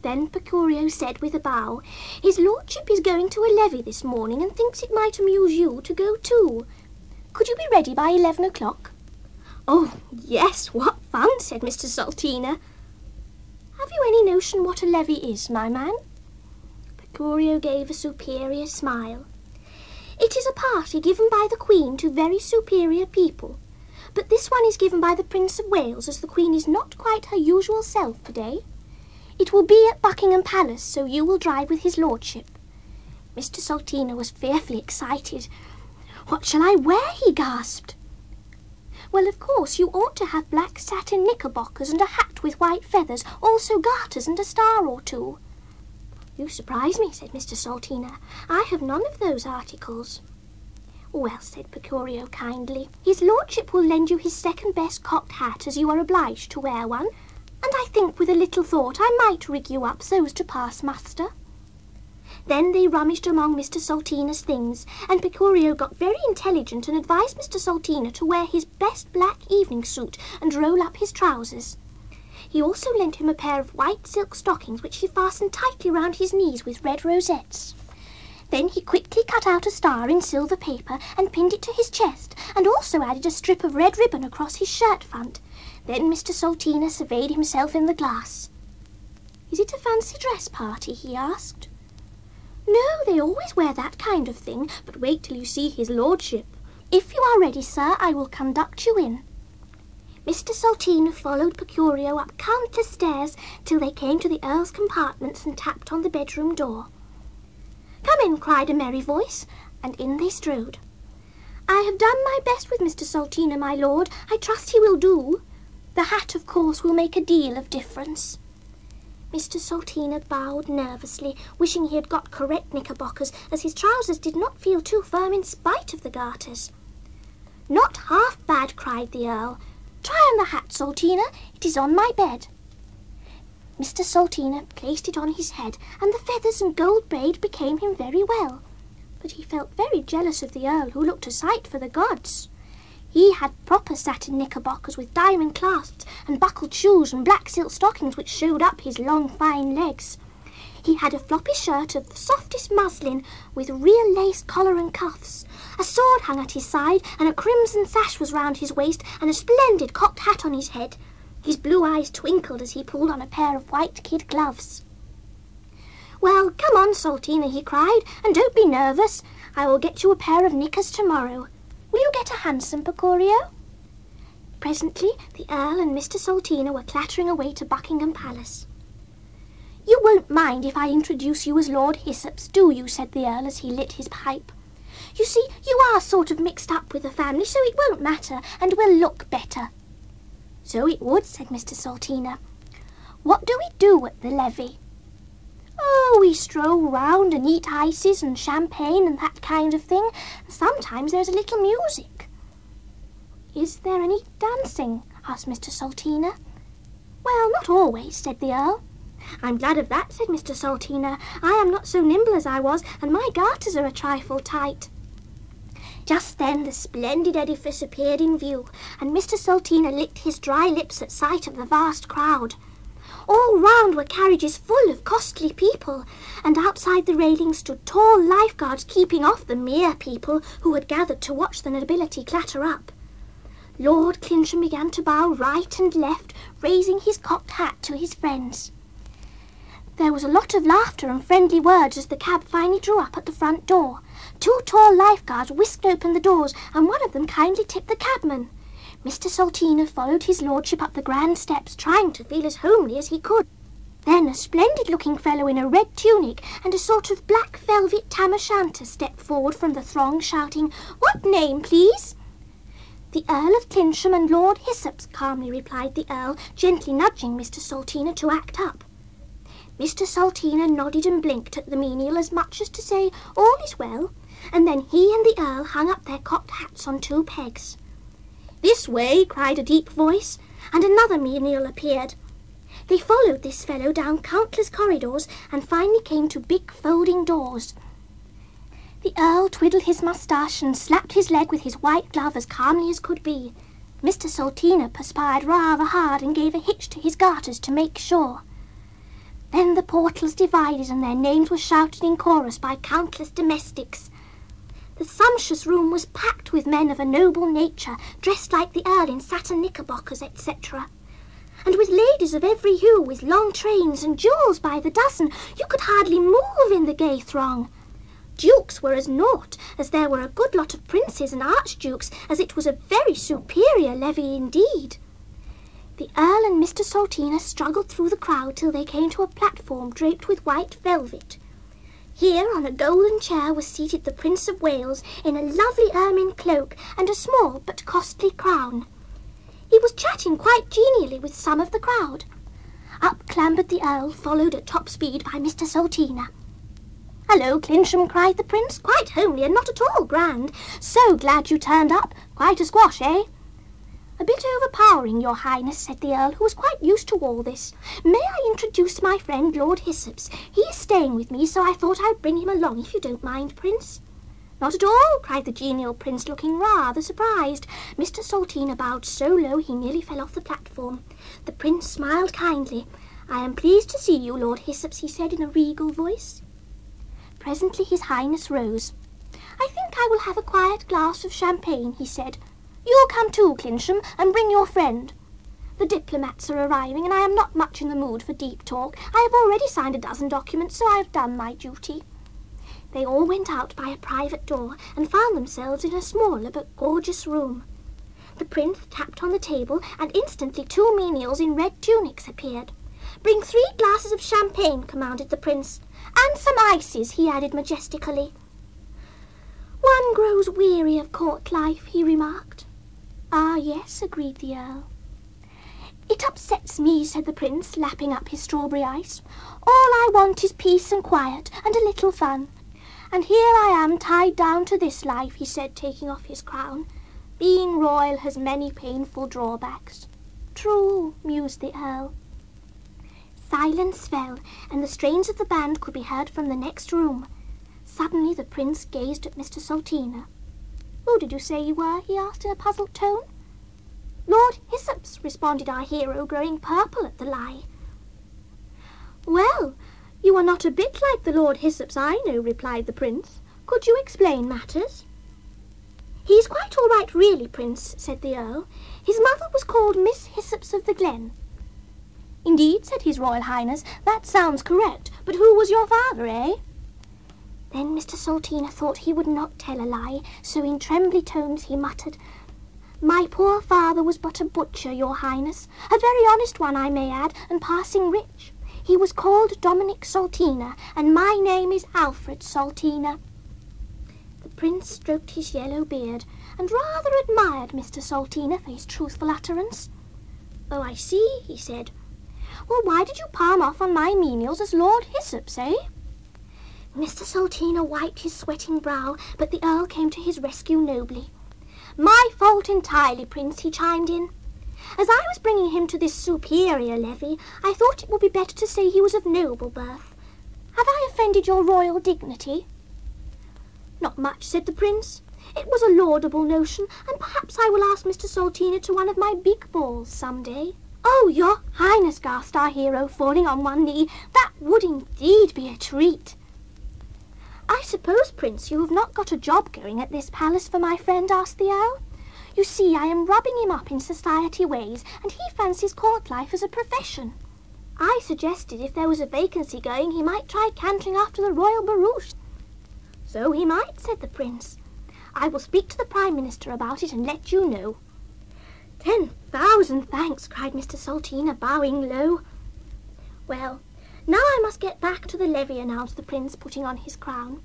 Then Mercurio said with a bow, "His lordship is going to a levee this morning and thinks it might amuse you to go too. Could you be ready by 11 o'clock? "Oh, yes, what fun," said Mr. Salteena. "Have you any notion what a levee is, my man?" Mercurio gave a superior smile. "It is a party given by the Queen to very superior people. But this one is given by the Prince of Wales, as the Queen is not quite her usual self today. It will be at Buckingham Palace, so you will drive with his lordship." Mr. Salteena was fearfully excited. "What shall I wear?" he gasped. "Well, of course, you ought to have black satin knickerbockers and a hat with white feathers, also garters and a star or two." "You surprise me," said Mr. Salteena. "I have none of those articles." "Well," said Mercurio kindly, "his lordship will lend you his second-best cocked hat, as you are obliged to wear one, and I think with a little thought I might rig you up so as to pass muster." Then they rummaged among Mr. Saltina's things, and Picorio got very intelligent and advised Mr. Saltina to wear his best black evening suit and roll up his trousers. He also lent him a pair of white silk stockings which he fastened tightly round his knees with red rosettes. Then he quickly cut out a star in silver paper and pinned it to his chest, and also added a strip of red ribbon across his shirt front. Then Mr. Saltina surveyed himself in the glass. "Is it a fancy dress party?" he asked. "No, they always wear that kind of thing, but wait till you see his lordship. If you are ready, sir, I will conduct you in." Mr. Saltina followed Picorio up countless stairs till they came to the Earl's compartments and tapped on the bedroom door. "Come in," cried a merry voice, and in they strode. "I have done my best with Mr. Saltina, my lord. I trust he will do. The hat, of course, will make a deal of difference." Mr. Saltina bowed nervously, wishing he had got correct knickerbockers, as his trousers did not feel too firm in spite of the garters. "Not half bad," cried the Earl. "Try on the hat, Saltina. It is on my bed." Mr. Saltina placed it on his head, and the feathers and gold braid became him very well. But he felt very jealous of the Earl, who looked a sight for the gods. He had proper satin knickerbockers with diamond clasps, and buckled shoes and black silk stockings which showed up his long fine legs. He had a floppy shirt of the softest muslin with real lace collar and cuffs. A sword hung at his side, and a crimson sash was round his waist, and a splendid cocked hat on his head. His blue eyes twinkled as he pulled on a pair of white kid gloves. "Well, come on, Saltina," he cried, "and don't be nervous. I will get you a pair of knickers tomorrow. Will you get a hansom, Picorio?" Presently the Earl and Mr. Saltina were clattering away to Buckingham Palace. "You won't mind if I introduce you as Lord Hyssops, do you?" said the Earl as he lit his pipe. "You see, you are sort of mixed up with the family, so it won't matter, and will look better." "So it would," said Mr. Saltina. "What do we do at the levee?" "Oh, we stroll round and eat ices and champagne and that kind of thing. Sometimes there's a little music." "Is there any dancing?" asked Mr. Saltina. "Well, not always," said the Earl. "I'm glad of that," said Mr. Saltina. "I am not so nimble as I was, and my garters are a trifle tight." Just then the splendid edifice appeared in view, and Mr. Saltina licked his dry lips at sight of the vast crowd. All round were carriages full of costly people, and outside the railing stood tall lifeguards keeping off the mere people who had gathered to watch the nobility clatter up. Lord Clincham began to bow right and left, raising his cocked hat to his friends. There was a lot of laughter and friendly words as the cab finally drew up at the front door. 2 tall lifeguards whisked open the doors, and one of them kindly tipped the cabman. Mr. Saltina followed his lordship up the grand steps, trying to feel as homely as he could. Then a splendid-looking fellow in a red tunic and a sort of black velvet tam-o'-shanter stepped forward from the throng, shouting, "What name, please?" "The Earl of Clincham and Lord Hyssops," calmly replied the Earl, gently nudging Mr. Saltina to act up. Mr. Saltina nodded and blinked at the menial as much as to say, "All is well," and then he and the Earl hung up their cocked hats on 2 pegs. "This way," cried a deep voice, and another menial appeared. They followed this fellow down countless corridors and finally came to big folding doors. The Earl twiddled his moustache and slapped his leg with his white glove as calmly as could be. Mr. Saltina perspired rather hard and gave a hitch to his garters to make sure. Then the portals divided and their names were shouted in chorus by countless domestics. The sumptuous room was packed with men of a noble nature, dressed like the Earl in satin knickerbockers, etc., and with ladies of every hue with long trains and jewels by the dozen. You could hardly move in the gay throng. Dukes were as naught, as there were a good lot of princes and archdukes, as it was a very superior levee indeed. The Earl and Mr. Saltina struggled through the crowd till they came to a platform draped with white velvet. Here, on a golden chair, was seated the Prince of Wales in a lovely ermine cloak and a small but costly crown. He was chatting quite genially with some of the crowd. Up clambered the Earl, followed at top speed by Mr. Saltina. "Hello, Clincham," cried the Prince, "quite homely and not at all grand. So glad you turned up. Quite a squash, eh?" "A bit overpowering, your Highness," said the Earl, who was quite used to all this. "May I introduce my friend Lord Hyssops? He is staying with me, so I thought I'd bring him along, if you don't mind, Prince." "Not at all," cried the genial Prince, looking rather surprised. Mr. Salteena bowed so low he nearly fell off the platform. The Prince smiled kindly. "I am pleased to see you, Lord Hyssops," he said in a regal voice. Presently his Highness rose. "I think I will have a quiet glass of champagne," he said. "You'll come too, Clinsham, and bring your friend. The diplomats are arriving, and I am not much in the mood for deep talk. I have already signed a dozen documents, so I have done my duty." They all went out by a private door and found themselves in a smaller but gorgeous room. The Prince tapped on the table, and instantly 2 menials in red tunics appeared. "Bring 3 glasses of champagne," commanded the Prince. "And some ices," he added majestically. "One grows weary of court life," he remarked. "Ah, yes," agreed the Earl. "It upsets me," said the Prince, lapping up his strawberry ice. "All I want is peace and quiet, and a little fun. And here I am tied down to this life," he said, taking off his crown. "Being royal has many painful drawbacks." "True," mused the Earl. Silence fell, and the strains of the band could be heard from the next room. Suddenly the Prince gazed at Mr. Salteena. "Who did you say you were?" he asked in a puzzled tone. "Lord Hyssops," responded our hero, growing purple at the lie. "Well, you are not a bit like the Lord Hyssops I know," replied the Prince. "Could you explain matters?" "He's quite all right, really, Prince," said the Earl. "His mother was called Miss Hyssops of the Glen." "Indeed," said his Royal Highness, "that sounds correct. But who was your father, eh?" Then Mr. Salteena thought he would not tell a lie, so in trembly tones he muttered, "My poor father was but a butcher, your Highness. A very honest one, I may add, and passing rich. He was called Dominic Salteena, and my name is Alfred Salteena." The Prince stroked his yellow beard, and rather admired Mr. Salteena for his truthful utterance. "Oh, I see," he said. "Well, why did you palm off on my menials as Lord Hyssops, eh?" Mr. Salteena wiped his sweating brow, but the Earl came to his rescue nobly. "My fault entirely, Prince," he chimed in. "As I was bringing him to this superior levee, I thought it would be better to say he was of noble birth. Have I offended your royal dignity?" "Not much," said the Prince. "It was a laudable notion, and perhaps I will ask Mr. Salteena to one of my big balls some day." "Oh, your Highness," gasped our hero, falling on one knee, "that would indeed be a treat." "I suppose, Prince, you have not got a job going at this palace for my friend?" asked the Earl. "You see, I am rubbing him up in society ways, and he fancies court life as a profession. I suggested if there was a vacancy going, he might try cantering after the royal barouche." "So he might," said the Prince. "I will speak to the Prime Minister about it and let you know." "10,000 thanks," cried Mr. Salteena, bowing low. "Well, now I must get back to the levee," announced the Prince, putting on his crown.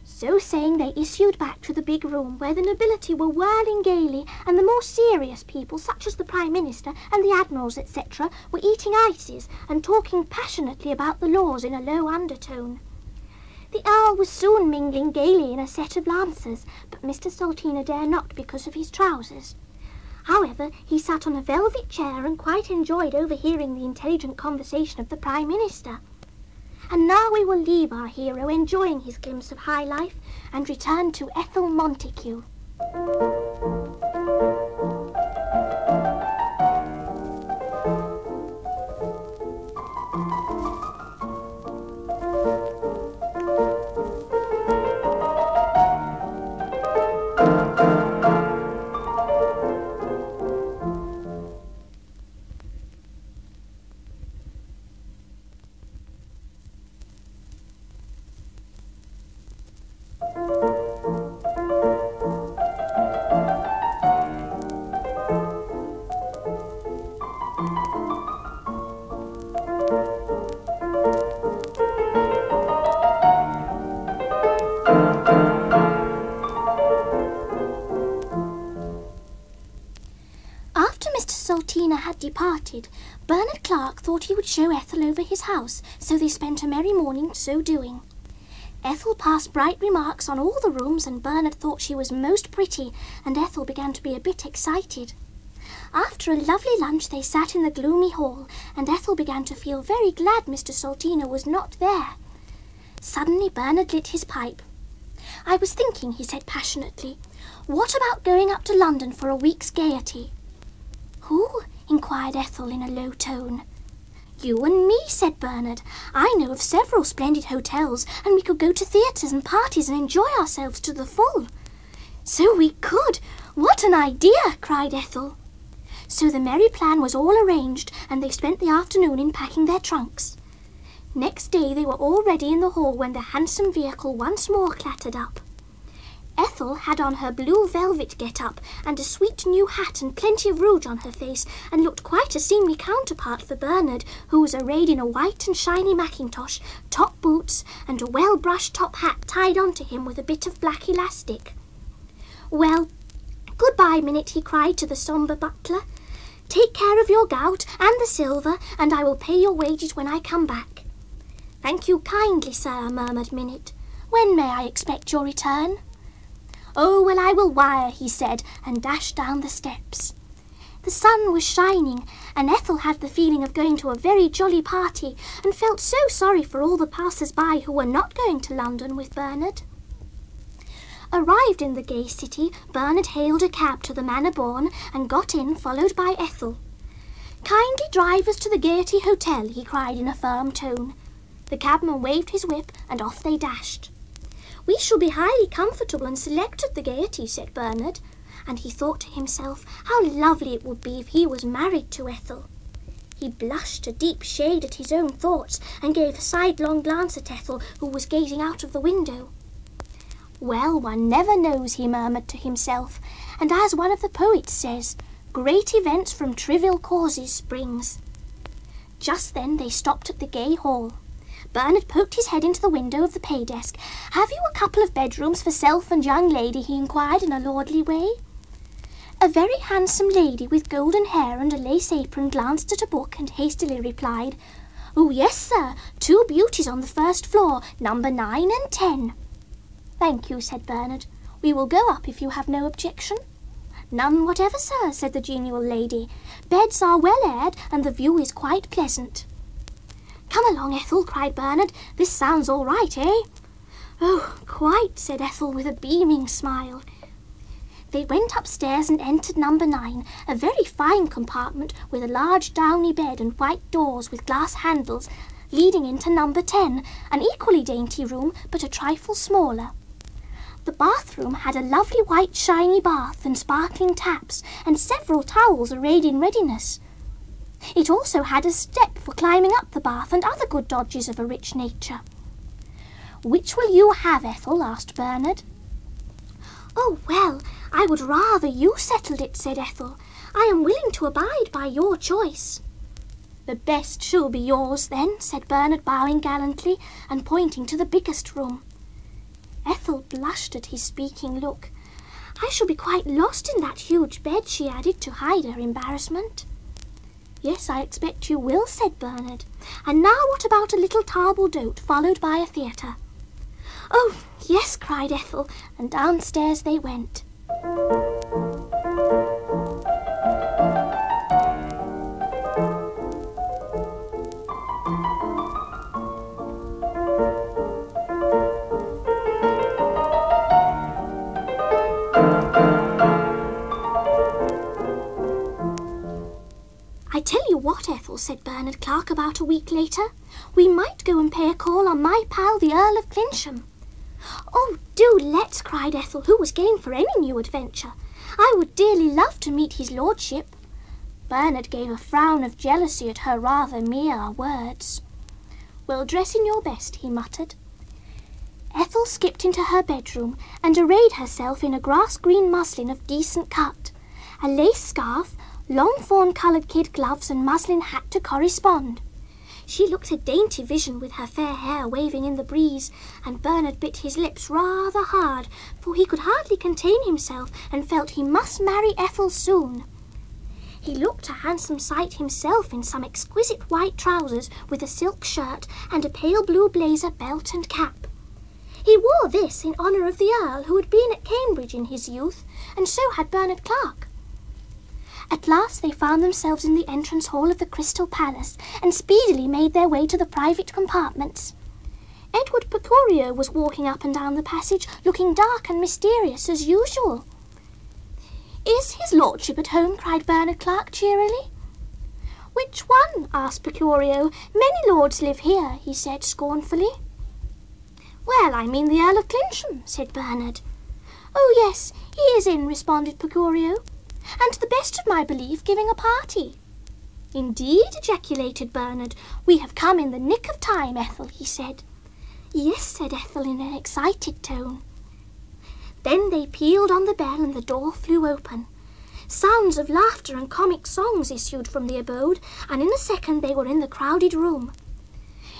So saying, they issued back to the big room, where the nobility were whirling gaily, and the more serious people, such as the Prime Minister and the admirals, etc., were eating ices and talking passionately about the laws in a low undertone. The Earl was soon mingling gaily in a set of lancers, but Mr. Salteena dare not because of his trousers. However, he sat on a velvet chair and quite enjoyed overhearing the intelligent conversation of the Prime Minister. And now we will leave our hero enjoying his glimpse of high life and return to Ethel Montague. Salteena had departed, Bernard Clark thought he would show Ethel over his house, so they spent a merry morning so doing. Ethel passed bright remarks on all the rooms, and Bernard thought she was most pretty, and Ethel began to be a bit excited. After a lovely lunch they sat in the gloomy hall, and Ethel began to feel very glad Mr. Saltino was not there. Suddenly Bernard lit his pipe. "I was thinking," he said passionately, "what about going up to London for a week's gaiety?" "Who?" inquired Ethel in a low tone. "You and me," said Bernard. "I know of several splendid hotels, and we could go to theatres and parties and enjoy ourselves to the full." "So we could! What an idea!" cried Ethel. So the merry plan was all arranged, and they spent the afternoon in packing their trunks. Next day they were all ready in the hall when the handsome vehicle once more clattered up. Ethel had on her blue velvet get-up and a sweet new hat and plenty of rouge on her face, and looked quite a seemly counterpart for Bernard, who was arrayed in a white and shiny mackintosh, top boots, and a well-brushed top hat tied on to him with a bit of black elastic. "Well, good-bye, Minute," he cried to the sombre butler. "Take care of your gout and the silver, and I will pay your wages when I come back." "Thank you kindly, sir," murmured Minute. "When may I expect your return?" "Oh, well, I will wire," he said, and dashed down the steps. The sun was shining, and Ethel had the feeling of going to a very jolly party, and felt so sorry for all the passers-by who were not going to London with Bernard. Arrived in the gay city, Bernard hailed a cab to the Manor Born and got in, followed by Ethel. "Kindly drive us to the Gaiety Hotel," he cried in a firm tone. The cabman waved his whip, and off they dashed. "We shall be highly comfortable and select at the Gaiety," said Bernard, and he thought to himself how lovely it would be if he was married to Ethel. He blushed a deep shade at his own thoughts, and gave a sidelong glance at Ethel, who was gazing out of the window. "Well, one never knows," he murmured to himself, and as one of the poets says, "great events from trivial causes springs." Just then they stopped at the gay hall. Bernard poked his head into the window of the pay desk. "Have you a couple of bedrooms for self and young lady?" he inquired in a lordly way. A very handsome lady with golden hair and a lace apron glanced at a book and hastily replied, "Oh, yes, sir, 2 beauties on the first floor, number 9 and 10. "Thank you," said Bernard. "We will go up if you have no objection." "None whatever, sir," said the genial lady. "Beds are well aired and the view is quite pleasant." "Come along, Ethel," cried Bernard. "This sounds all right, eh?" "Oh, quite," said Ethel with a beaming smile. They went upstairs and entered number 9, a very fine compartment with a large downy bed and white doors with glass handles, leading into number 10, an equally dainty room but a trifle smaller. The bathroom had a lovely white shiny bath and sparkling taps and several towels arrayed in readiness. It also had a step for climbing up the bath and other good dodges of a rich nature. "Which will you have, Ethel?" asked Bernard. "Oh, well, I would rather you settled it," said Ethel. "I am willing to abide by your choice." "The best shall be yours, then," said Bernard, bowing gallantly and pointing to the biggest room. Ethel blushed at his speaking look. "I shall be quite lost in that huge bed," she added to hide her embarrassment. "Yes, I expect you will," said Bernard. "And now what about a little table d'hote followed by a theatre?" "Oh, yes," cried Ethel, and downstairs they went. "I tell you what, Ethel," said Bernard Clark about a week later, "we might go and pay a call on my pal, the Earl of Clincham." "Oh, do let's," cried Ethel, who was game for any new adventure. "I would dearly love to meet his lordship." Bernard gave a frown of jealousy at her rather mere words. "Well, dress in your best," he muttered. Ethel skipped into her bedroom and arrayed herself in a grass-green muslin of decent cut, a lace scarf, long fawn-coloured kid gloves and muslin hat to correspond. She looked a dainty vision with her fair hair waving in the breeze, and Bernard bit his lips rather hard, for he could hardly contain himself and felt he must marry Ethel soon. He looked a handsome sight himself in some exquisite white trousers with a silk shirt and a pale blue blazer, belt and cap. He wore this in honour of the Earl, who had been at Cambridge in his youth, and so had Bernard Clark. At last they found themselves in the entrance hall of the Crystal Palace, and speedily made their way to the private compartments. Edward Picorio was walking up and down the passage, looking dark and mysterious as usual. "Is his lordship at home?" cried Bernard Clark cheerily. "Which one?" asked Picorio. "Many lords live here," he said scornfully. "Well, I mean the Earl of Clincham," said Bernard. "Oh, yes, he is in," responded Picorio, "and to the best of my belief giving a party." "Indeed," ejaculated Bernard. "We have come in the nick of time, Ethel," he said. "Yes," said Ethel in an excited tone. Then they pealed on the bell and the door flew open. Sounds of laughter and comic songs issued from the abode, and in a second they were in the crowded room.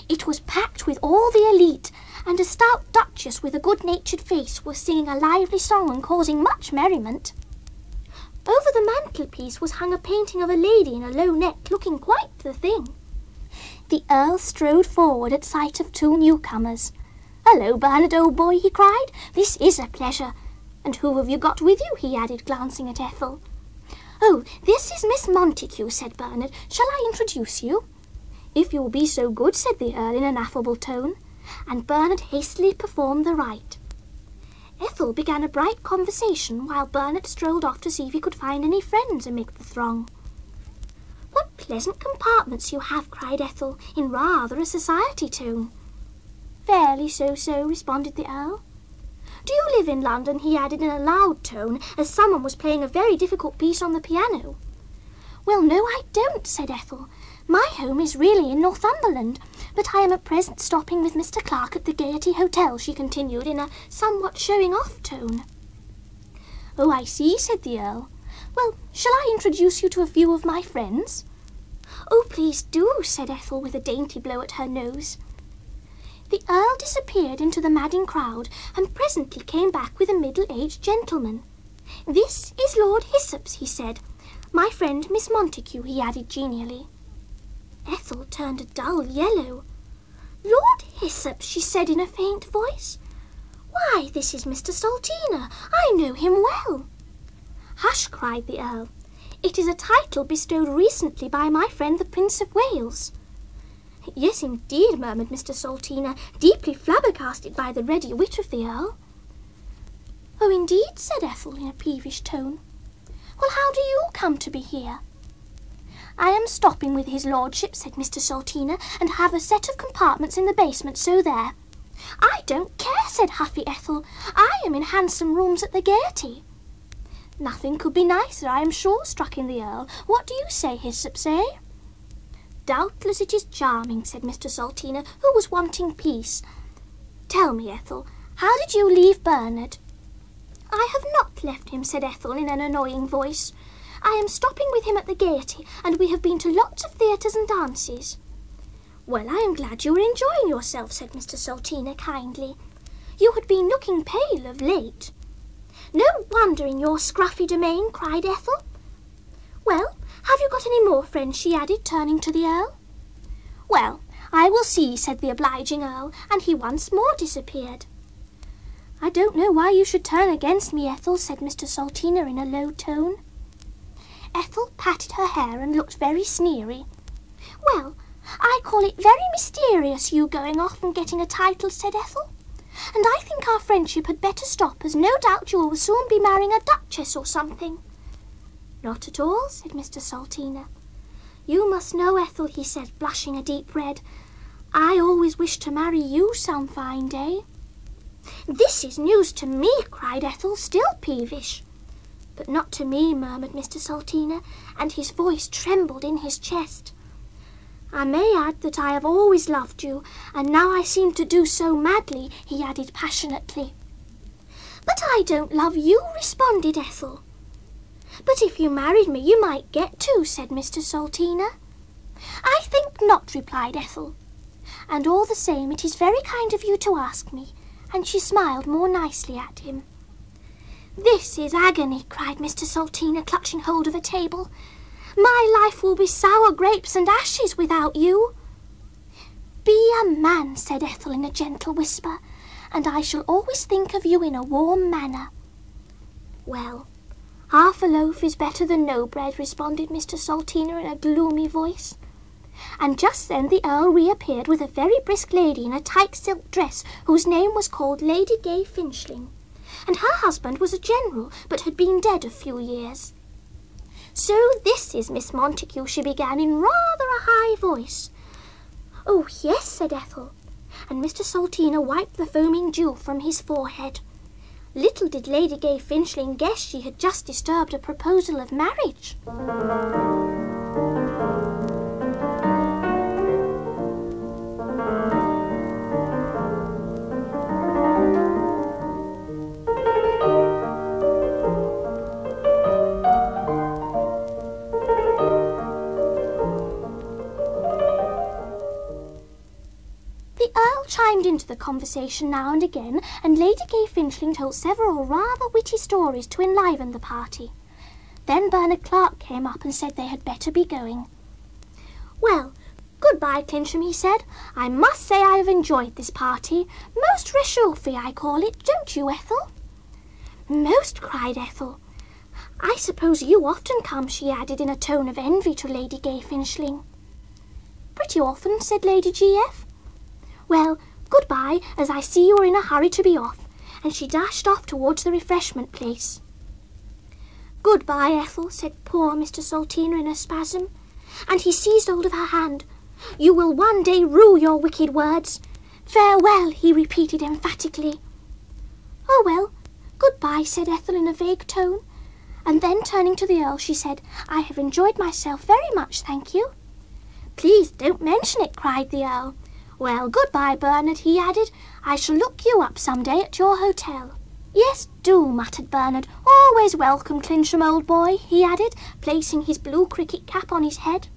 It was packed with all the elite, and a stout duchess with a good-natured face was singing a lively song and causing much merriment. Over the mantelpiece was hung a painting of a lady in a low neck, looking quite the thing. The Earl strode forward at sight of two newcomers. "Hello, Bernard, old boy," he cried. "This is a pleasure. And who have you got with you?" he added, glancing at Ethel. "Oh, this is Miss Montague," said Bernard. "Shall I introduce you?" "If you will be so good," said the Earl in an affable tone, and Bernard hastily performed the rite. Ethel began a bright conversation while Bernard strolled off to see if he could find any friends amid the throng. "What pleasant compartments you have," cried Ethel, in rather a society tone. "Fairly so-so," responded the Earl. "Do you live in London?" he added in a loud tone, as someone was playing a very difficult piece on the piano. "Well, no, I don't," said Ethel. "My home is really in Northumberland, but I am at present stopping with Mr. Clark at the Gaiety Hotel," she continued in a somewhat showing-off tone. "Oh, I see," said the Earl. "Well, shall I introduce you to a few of my friends?" "Oh, please do," said Ethel with a dainty blow at her nose. The Earl disappeared into the madding crowd and presently came back with a middle-aged gentleman. "This is Lord Hyssops," he said. "My friend Miss Montague," he added genially. Ethel turned a dull yellow. "Lord Hyssops," she said in a faint voice. "Why, this is Mr. Salteena. I know him well." "Hush," cried the Earl. "It is a title bestowed recently by my friend the Prince of Wales." "Yes, indeed," murmured Mr. Salteena, deeply flabbergasted by the ready wit of the Earl. "Oh, indeed," said Ethel in a peevish tone. "Well, how do you come to be here?" "I am stopping with his lordship," said Mr. Salteena, "and have a set of compartments in the basement, so there." "I don't care," said huffy Ethel. "I am in handsome rooms at the Gaiety." "Nothing could be nicer, I am sure," struck in the Earl. "What do you say, Hyssops, eh?" "Doubtless it is charming," said Mr. Salteena, who was wanting peace. "Tell me, Ethel, how did you leave Bernard?" "I have not left him," said Ethel in an annoying voice. "I am stopping with him at the Gaiety, and we have been to lots of theatres and dances." "Well, I am glad you were enjoying yourself," said Mr. Salteena kindly. "You had been looking pale of late." "No wonder in your scruffy domain," cried Ethel. "Well, have you got any more friends?" she added, turning to the Earl. "Well, I will see," said the obliging Earl, and he once more disappeared. "I don't know why you should turn against me, Ethel," said Mr. Salteena in a low tone. Ethel patted her hair and looked very sneery. "Well, I call it very mysterious, you going off and getting a title," said Ethel. "And I think our friendship had better stop, as no doubt you will soon be marrying a duchess or something." "Not at all," said Mr. Salteena. "You must know, Ethel," he said, blushing a deep red, "I always wish to marry you some fine day." "This is news to me," cried Ethel, still peevish. "But not to me," murmured Mr. Salteena, and his voice trembled in his chest. "I may add that I have always loved you, and now I seem to do so madly," he added passionately. "But I don't love you," responded Ethel. "But if you married me, you might get to," said Mr. Salteena. "I think not," replied Ethel. "And all the same, it is very kind of you to ask me," and she smiled more nicely at him. "This is agony," cried Mr. Salteena, clutching hold of a table. "My life will be sour grapes and ashes without you." "Be a man," said Ethel in a gentle whisper, "and I shall always think of you in a warm manner." "Well, "Half a loaf is better than no bread," responded Mr. Salteena in a gloomy voice. And just then the Earl reappeared with a very brisk lady in a tight silk dress whose name was called Lady Gay Finchling, and her husband was a general but had been dead a few years. "So this is Miss Montague," she began in rather a high voice. "Oh, yes," said Ethel, and Mr. Salteena wiped the foaming dew from his forehead. Little did Lady Gay Finchling guess she had just disturbed a proposal of marriage. The Earl chimed into the conversation now and again, and Lady Gay Finchling told several rather witty stories to enliven the party. Then Bernard Clark came up and said they had better be going. "Well, goodbye, Clincham," he said. "I must say I have enjoyed this party. Most réchauffé, I call it, don't you, Ethel?" "Most," cried Ethel. "I suppose you often come," she added in a tone of envy to Lady Gay Finchling. "Pretty often," said Lady G.F. "Well, goodbye, as I see you are in a hurry to be off," and she dashed off towards the refreshment place. "Goodbye, Ethel," said poor Mr. Salteena in a spasm, and he seized hold of her hand. "You will one day rue your wicked words. Farewell," he repeated emphatically. "Oh, well, goodbye," said Ethel in a vague tone, and then turning to the Earl she said, "I have enjoyed myself very much, thank you." "Please don't mention it," cried the Earl. "Well, goodbye, Bernard," he added. "I shall look you up some day at your hotel." "Yes, do," muttered Bernard. "Always welcome, Clincham, old boy," he added, placing his blue cricket cap on his head.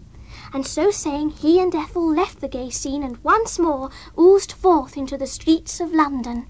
And so saying, he and Ethel left the gay scene and once more oozed forth into the streets of London.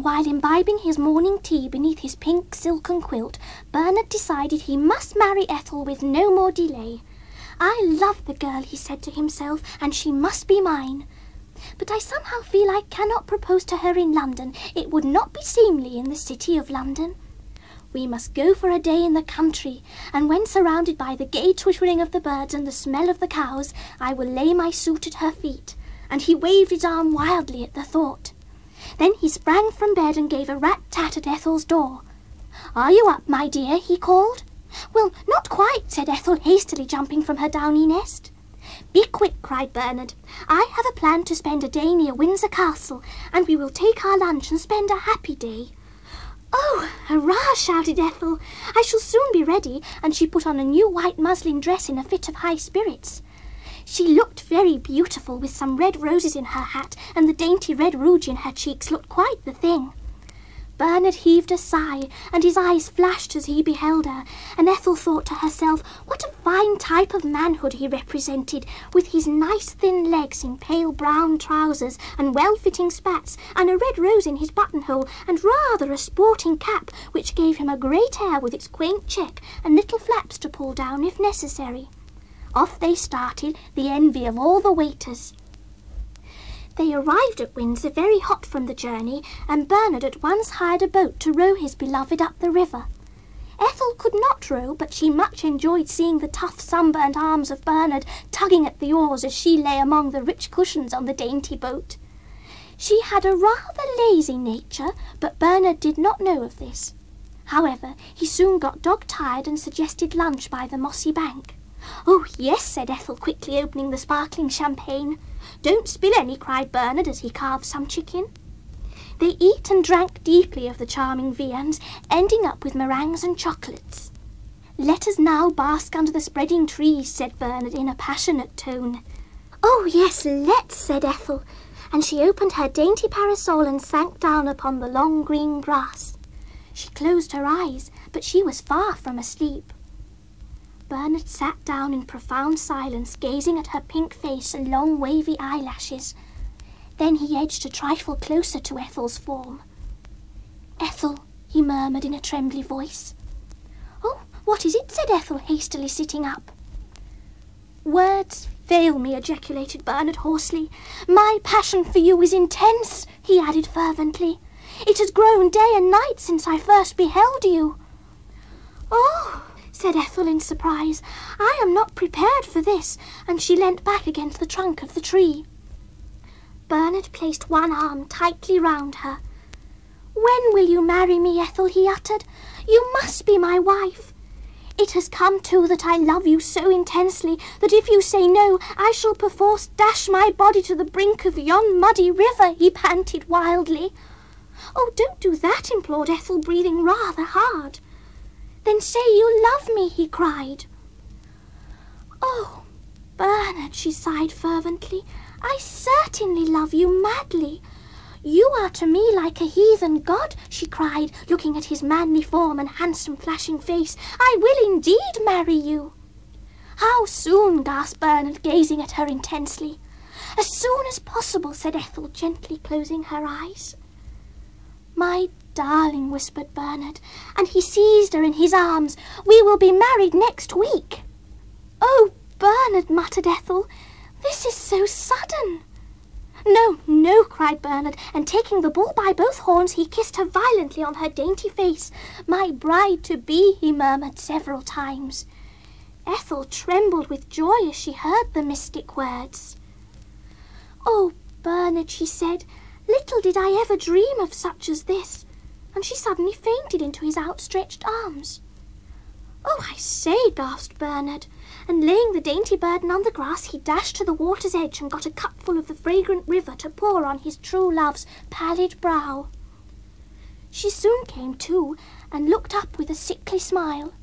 While imbibing his morning tea beneath his pink silken quilt, Bernard decided he must marry Ethel with no more delay. "I love the girl," he said to himself, "and she must be mine. But I somehow feel I cannot propose to her in London. It would not be seemly in the city of London. We must go for a day in the country, and when surrounded by the gay twittering of the birds and the smell of the cows, I will lay my suit at her feet." And he waved his arm wildly at the thought. Then he sprang from bed and gave a rat-tat at Ethel's door. "Are you up, my dear?" he called. "Well, not quite," said Ethel, hastily jumping from her downy nest. "Be quick," cried Bernard. "I have a plan to spend a day near Windsor Castle, and we will take our lunch and spend a happy day." "Oh, hurrah!" shouted Ethel. "I shall soon be ready," and she put on a new white muslin dress in a fit of high spirits. She looked very beautiful, with some red roses in her hat, and the dainty red rouge in her cheeks looked quite the thing. Bernard heaved a sigh, and his eyes flashed as he beheld her, and Ethel thought to herself what a fine type of manhood he represented, with his nice thin legs in pale brown trousers and well-fitting spats, and a red rose in his buttonhole, and rather a sporting cap, which gave him a great air with its quaint check and little flaps to pull down if necessary. Off they started, the envy of all the waiters. They arrived at Windsor very hot from the journey, and Bernard at once hired a boat to row his beloved up the river. Ethel could not row, but she much enjoyed seeing the tough sunburnt arms of Bernard tugging at the oars as she lay among the rich cushions on the dainty boat. She had a rather lazy nature, but Bernard did not know of this. However, he soon got dog-tired and suggested lunch by the mossy bank. "Oh, yes," said Ethel, quickly opening the sparkling champagne. "Don't spill any," cried Bernard as he carved some chicken. They eat and drank deeply of the charming viands, ending up with meringues and chocolates. "Let us now bask under the spreading trees," said Bernard in a passionate tone. "Oh, yes, let's," said Ethel, and she opened her dainty parasol and sank down upon the long green grass. She closed her eyes, but she was far from asleep. Bernard sat down in profound silence, gazing at her pink face and long wavy eyelashes. Then he edged a trifle closer to Ethel's form. "Ethel," he murmured in a trembly voice. "Oh, what is it?" said Ethel, hastily sitting up. "Words fail me," ejaculated Bernard hoarsely. "My passion for you is intense," he added fervently. "It has grown day and night since I first beheld you." "Oh," said Ethel in surprise, "I am not prepared for this," and she leant back against the trunk of the tree. Bernard placed one arm tightly round her. "When will you marry me, Ethel?" he uttered. "You must be my wife. It has come, too, that I love you so intensely that if you say no, I shall perforce dash my body to the brink of yon muddy river," he panted wildly. "Oh, don't do that," implored Ethel, breathing rather hard. "Then say you love me," he cried. "Oh, Bernard," she sighed fervently, "I certainly love you madly. You are to me like a heathen god," she cried, looking at his manly form and handsome flashing face. "I will indeed marry you." "How soon?" gasped Bernard, gazing at her intensely. "As soon as possible," said Ethel, gently closing her eyes. "My darling," whispered Bernard, and he seized her in his arms. "We will be married next week." "Oh, Bernard," muttered Ethel, "this is so sudden." "No, no," cried Bernard, and taking the bull by both horns, he kissed her violently on her dainty face. "My bride-to-be," he murmured several times. Ethel trembled with joy as she heard the mystic words. "Oh, Bernard," she said, "little did I ever dream of such as this," and she suddenly fainted into his outstretched arms. "Oh, I say," gasped Bernard, and laying the dainty burden on the grass, he dashed to the water's edge and got a cupful of the fragrant river to pour on his true love's pallid brow. She soon came to and looked up with a sickly smile.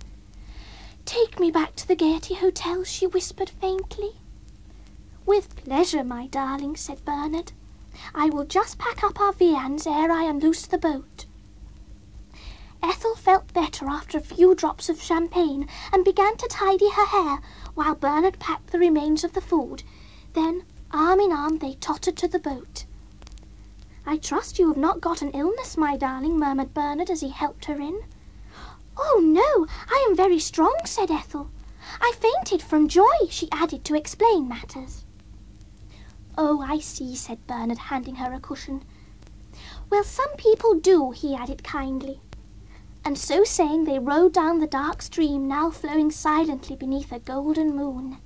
"Take me back to the Gaiety Hotel," she whispered faintly. "With pleasure, my darling," said Bernard. "I will just pack up our viands ere I unloose the boat." Ethel felt better after a few drops of champagne and began to tidy her hair while Bernard packed the remains of the food. Then, arm in arm, they tottered to the boat. "I trust you have not got an illness, my darling," murmured Bernard as he helped her in. "Oh, no, I am very strong," said Ethel. "I fainted from joy," she added to explain matters. "Oh, I see," said Bernard, handing her a cushion. "Well, some people do," he added kindly. And so saying, they rowed down the dark stream, now flowing silently beneath a golden moon.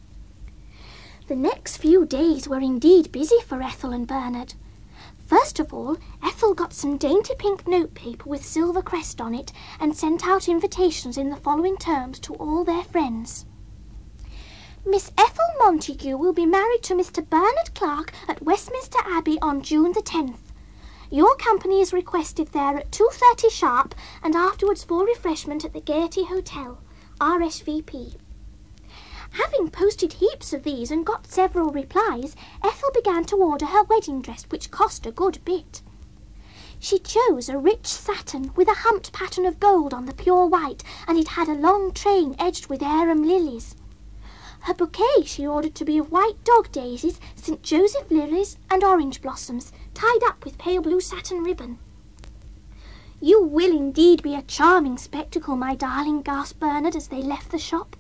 The next few days were indeed busy for Ethel and Bernard. First of all, Ethel got some dainty pink notepaper with silver crest on it and sent out invitations in the following terms to all their friends. "Miss Ethel Montague will be married to Mr. Bernard Clark at Westminster Abbey on June the 10th. Your company is requested there at 2:30 sharp, and afterwards for refreshment at the Gaiety Hotel. RSVP." Having posted heaps of these and got several replies, Ethel began to order her wedding dress, which cost a good bit. She chose a rich satin with a humped pattern of gold on the pure white, and it had a long train edged with arum lilies. Her bouquet she ordered to be of white dog daisies, St. Joseph lilies, and orange blossoms, tied up with pale blue satin ribbon. "You will indeed be a charming spectacle, my darling," gasped Bernard as they left the shop.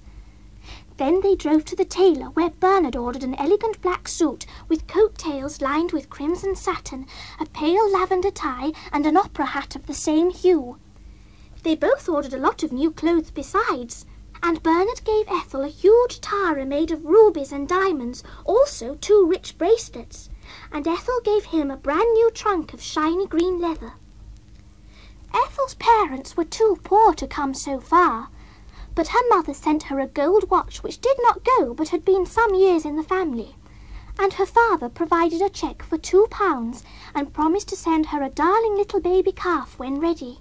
Then they drove to the tailor, where Bernard ordered an elegant black suit with coat tails lined with crimson satin, a pale lavender tie, and an opera hat of the same hue. They both ordered a lot of new clothes besides, and Bernard gave Ethel a huge tiara made of rubies and diamonds, also 2 rich bracelets, and Ethel gave him a brand new trunk of shiny green leather. Ethel's parents were too poor to come so far, but her mother sent her a gold watch which did not go but had been some years in the family, and her father provided a cheque for £2 and promised to send her a darling little baby calf when ready.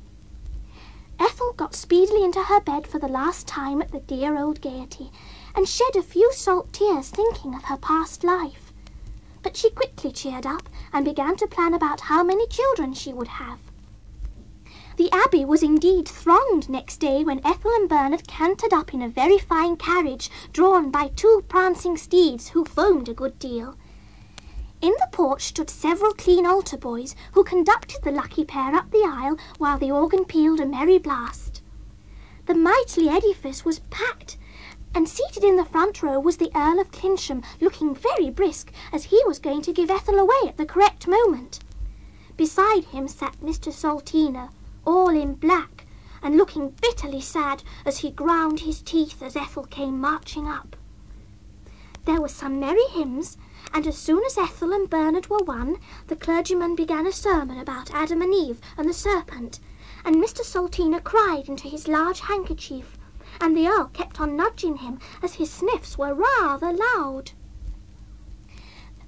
Ethel got speedily into her bed for the last time at the dear old Gaiety, and shed a few salt tears thinking of her past life. But she quickly cheered up and began to plan about how many children she would have. The Abbey was indeed thronged next day when Ethel and Bernard cantered up in a very fine carriage drawn by 2 prancing steeds who foamed a good deal. In the porch stood several clean altar boys who conducted the lucky pair up the aisle while the organ pealed a merry blast. The mighty edifice was packed, and seated in the front row was the Earl of Clincham, looking very brisk as he was going to give Ethel away at the correct moment. Beside him sat Mr. Salteena, all in black, and looking bitterly sad as he ground his teeth as Ethel came marching up. There were some merry hymns, and as soon as Ethel and Bernard were won, the clergyman began a sermon about Adam and Eve and the serpent, and Mr. Salteena cried into his large handkerchief, and the Earl kept on nudging him as his sniffs were rather loud.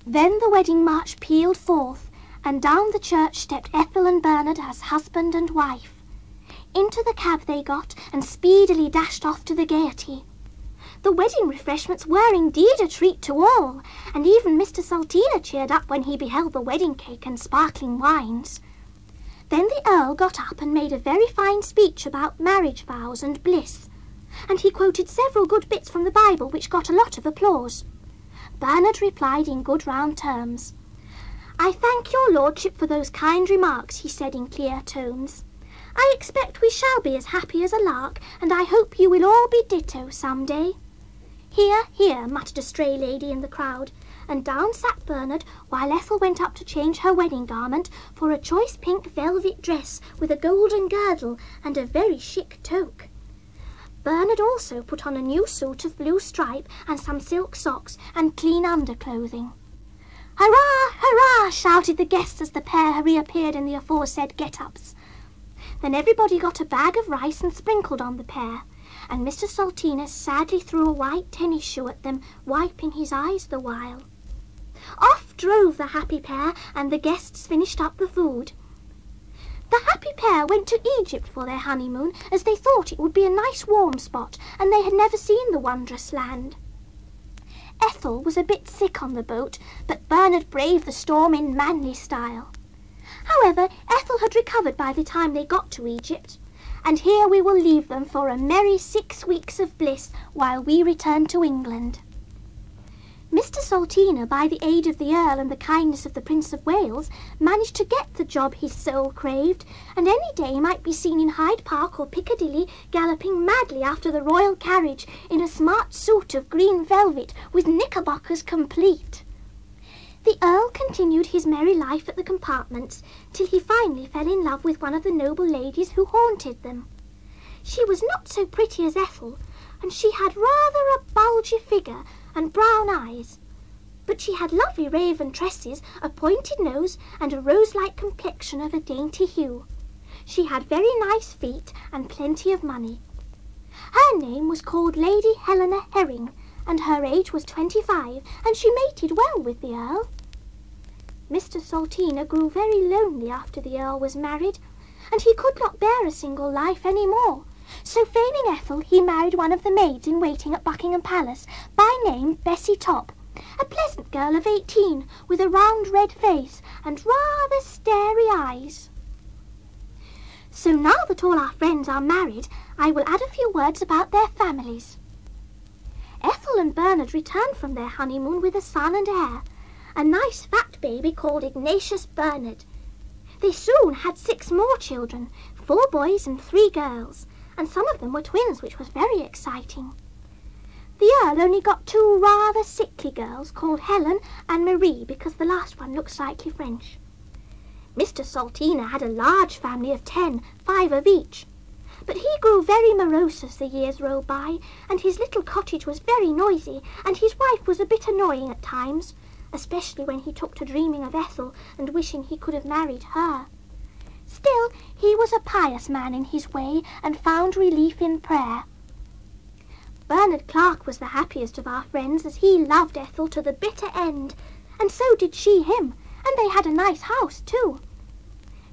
Then the wedding march pealed forth, and down the church stepped Ethel and Bernard as husband and wife. Into the cab they got, and speedily dashed off to the Gaiety. The wedding refreshments were indeed a treat to all, and even Mr. Salteena cheered up when he beheld the wedding cake and sparkling wines. Then the Earl got up and made a very fine speech about marriage vows and bliss, and he quoted several good bits from the Bible which got a lot of applause. Bernard replied in good round terms. "I thank your lordship for those kind remarks," he said in clear tones. "I expect we shall be as happy as a lark, and I hope you will all be ditto some day." "Hear, hear," muttered a stray lady in the crowd, and down sat Bernard while Ethel went up to change her wedding garment for a choice pink velvet dress with a golden girdle and a very chic toque. Bernard also put on a new suit of blue stripe and some silk socks and clean underclothing. "Hurrah, hurrah!" shouted the guests as the pair reappeared in the aforesaid get-ups. Then everybody got a bag of rice and sprinkled on the pair, and Mr. Salteena sadly threw a white tennis shoe at them, wiping his eyes the while. Off drove the happy pair, and the guests finished up the food. The happy pair went to Egypt for their honeymoon, as they thought it would be a nice warm spot, and they had never seen the wondrous land. Ethel was a bit sick on the boat, but Bernard braved the storm in manly style. However, Ethel had recovered by the time they got to Egypt, and here we will leave them for a merry 6 weeks of bliss while we return to England. Mr. Salteena, by the aid of the Earl and the kindness of the Prince of Wales, managed to get the job his soul craved, and any day might be seen in Hyde Park or Piccadilly galloping madly after the royal carriage in a smart suit of green velvet with knickerbockers complete. The Earl continued his merry life at the compartments till he finally fell in love with one of the noble ladies who haunted them. She was not so pretty as Ethel, and she had rather a bulgy figure and brown eyes, but she had lovely raven tresses, a pointed nose, and a rose-like complexion of a dainty hue. She had very nice feet and plenty of money. Her name was called Lady Helena Herring, and her age was 25, and she mated well with the Earl. Mr. Salteena grew very lonely after the Earl was married, and he could not bear a single life any more. So feigning Ethel, he married one of the maids in waiting at Buckingham Palace, by name Bessie Top, a pleasant girl of 18, with a round red face and rather starey eyes. So now that all our friends are married, I will add a few words about their families. Ethel and Bernard returned from their honeymoon with a son and heir, a nice fat baby called Ignatius Bernard. They soon had 6 more children, 4 boys and 3 girls, and some of them were twins, which was very exciting. The Earl only got 2 rather sickly girls called Helen and Marie, because the last one looked slightly French. Mr. Salteena had a large family of 10, 5 of each. But he grew very morose as the years rolled by, and his little cottage was very noisy, and his wife was a bit annoying at times, especially when he took to dreaming of Ethel and wishing he could have married her. Still, he was a pious man in his way, and found relief in prayer. Bernard Clark was the happiest of our friends, as he loved Ethel to the bitter end, and so did she him, and they had a nice house too.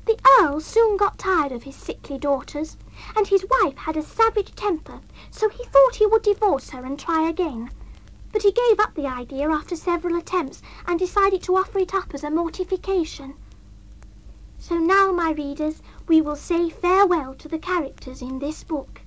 The Earl soon got tired of his sickly daughters, and his wife had a savage temper, so he thought he would divorce her and try again. But he gave up the idea after several attempts and decided to offer it up as a mortification. So now, my readers, we will say farewell to the characters in this book.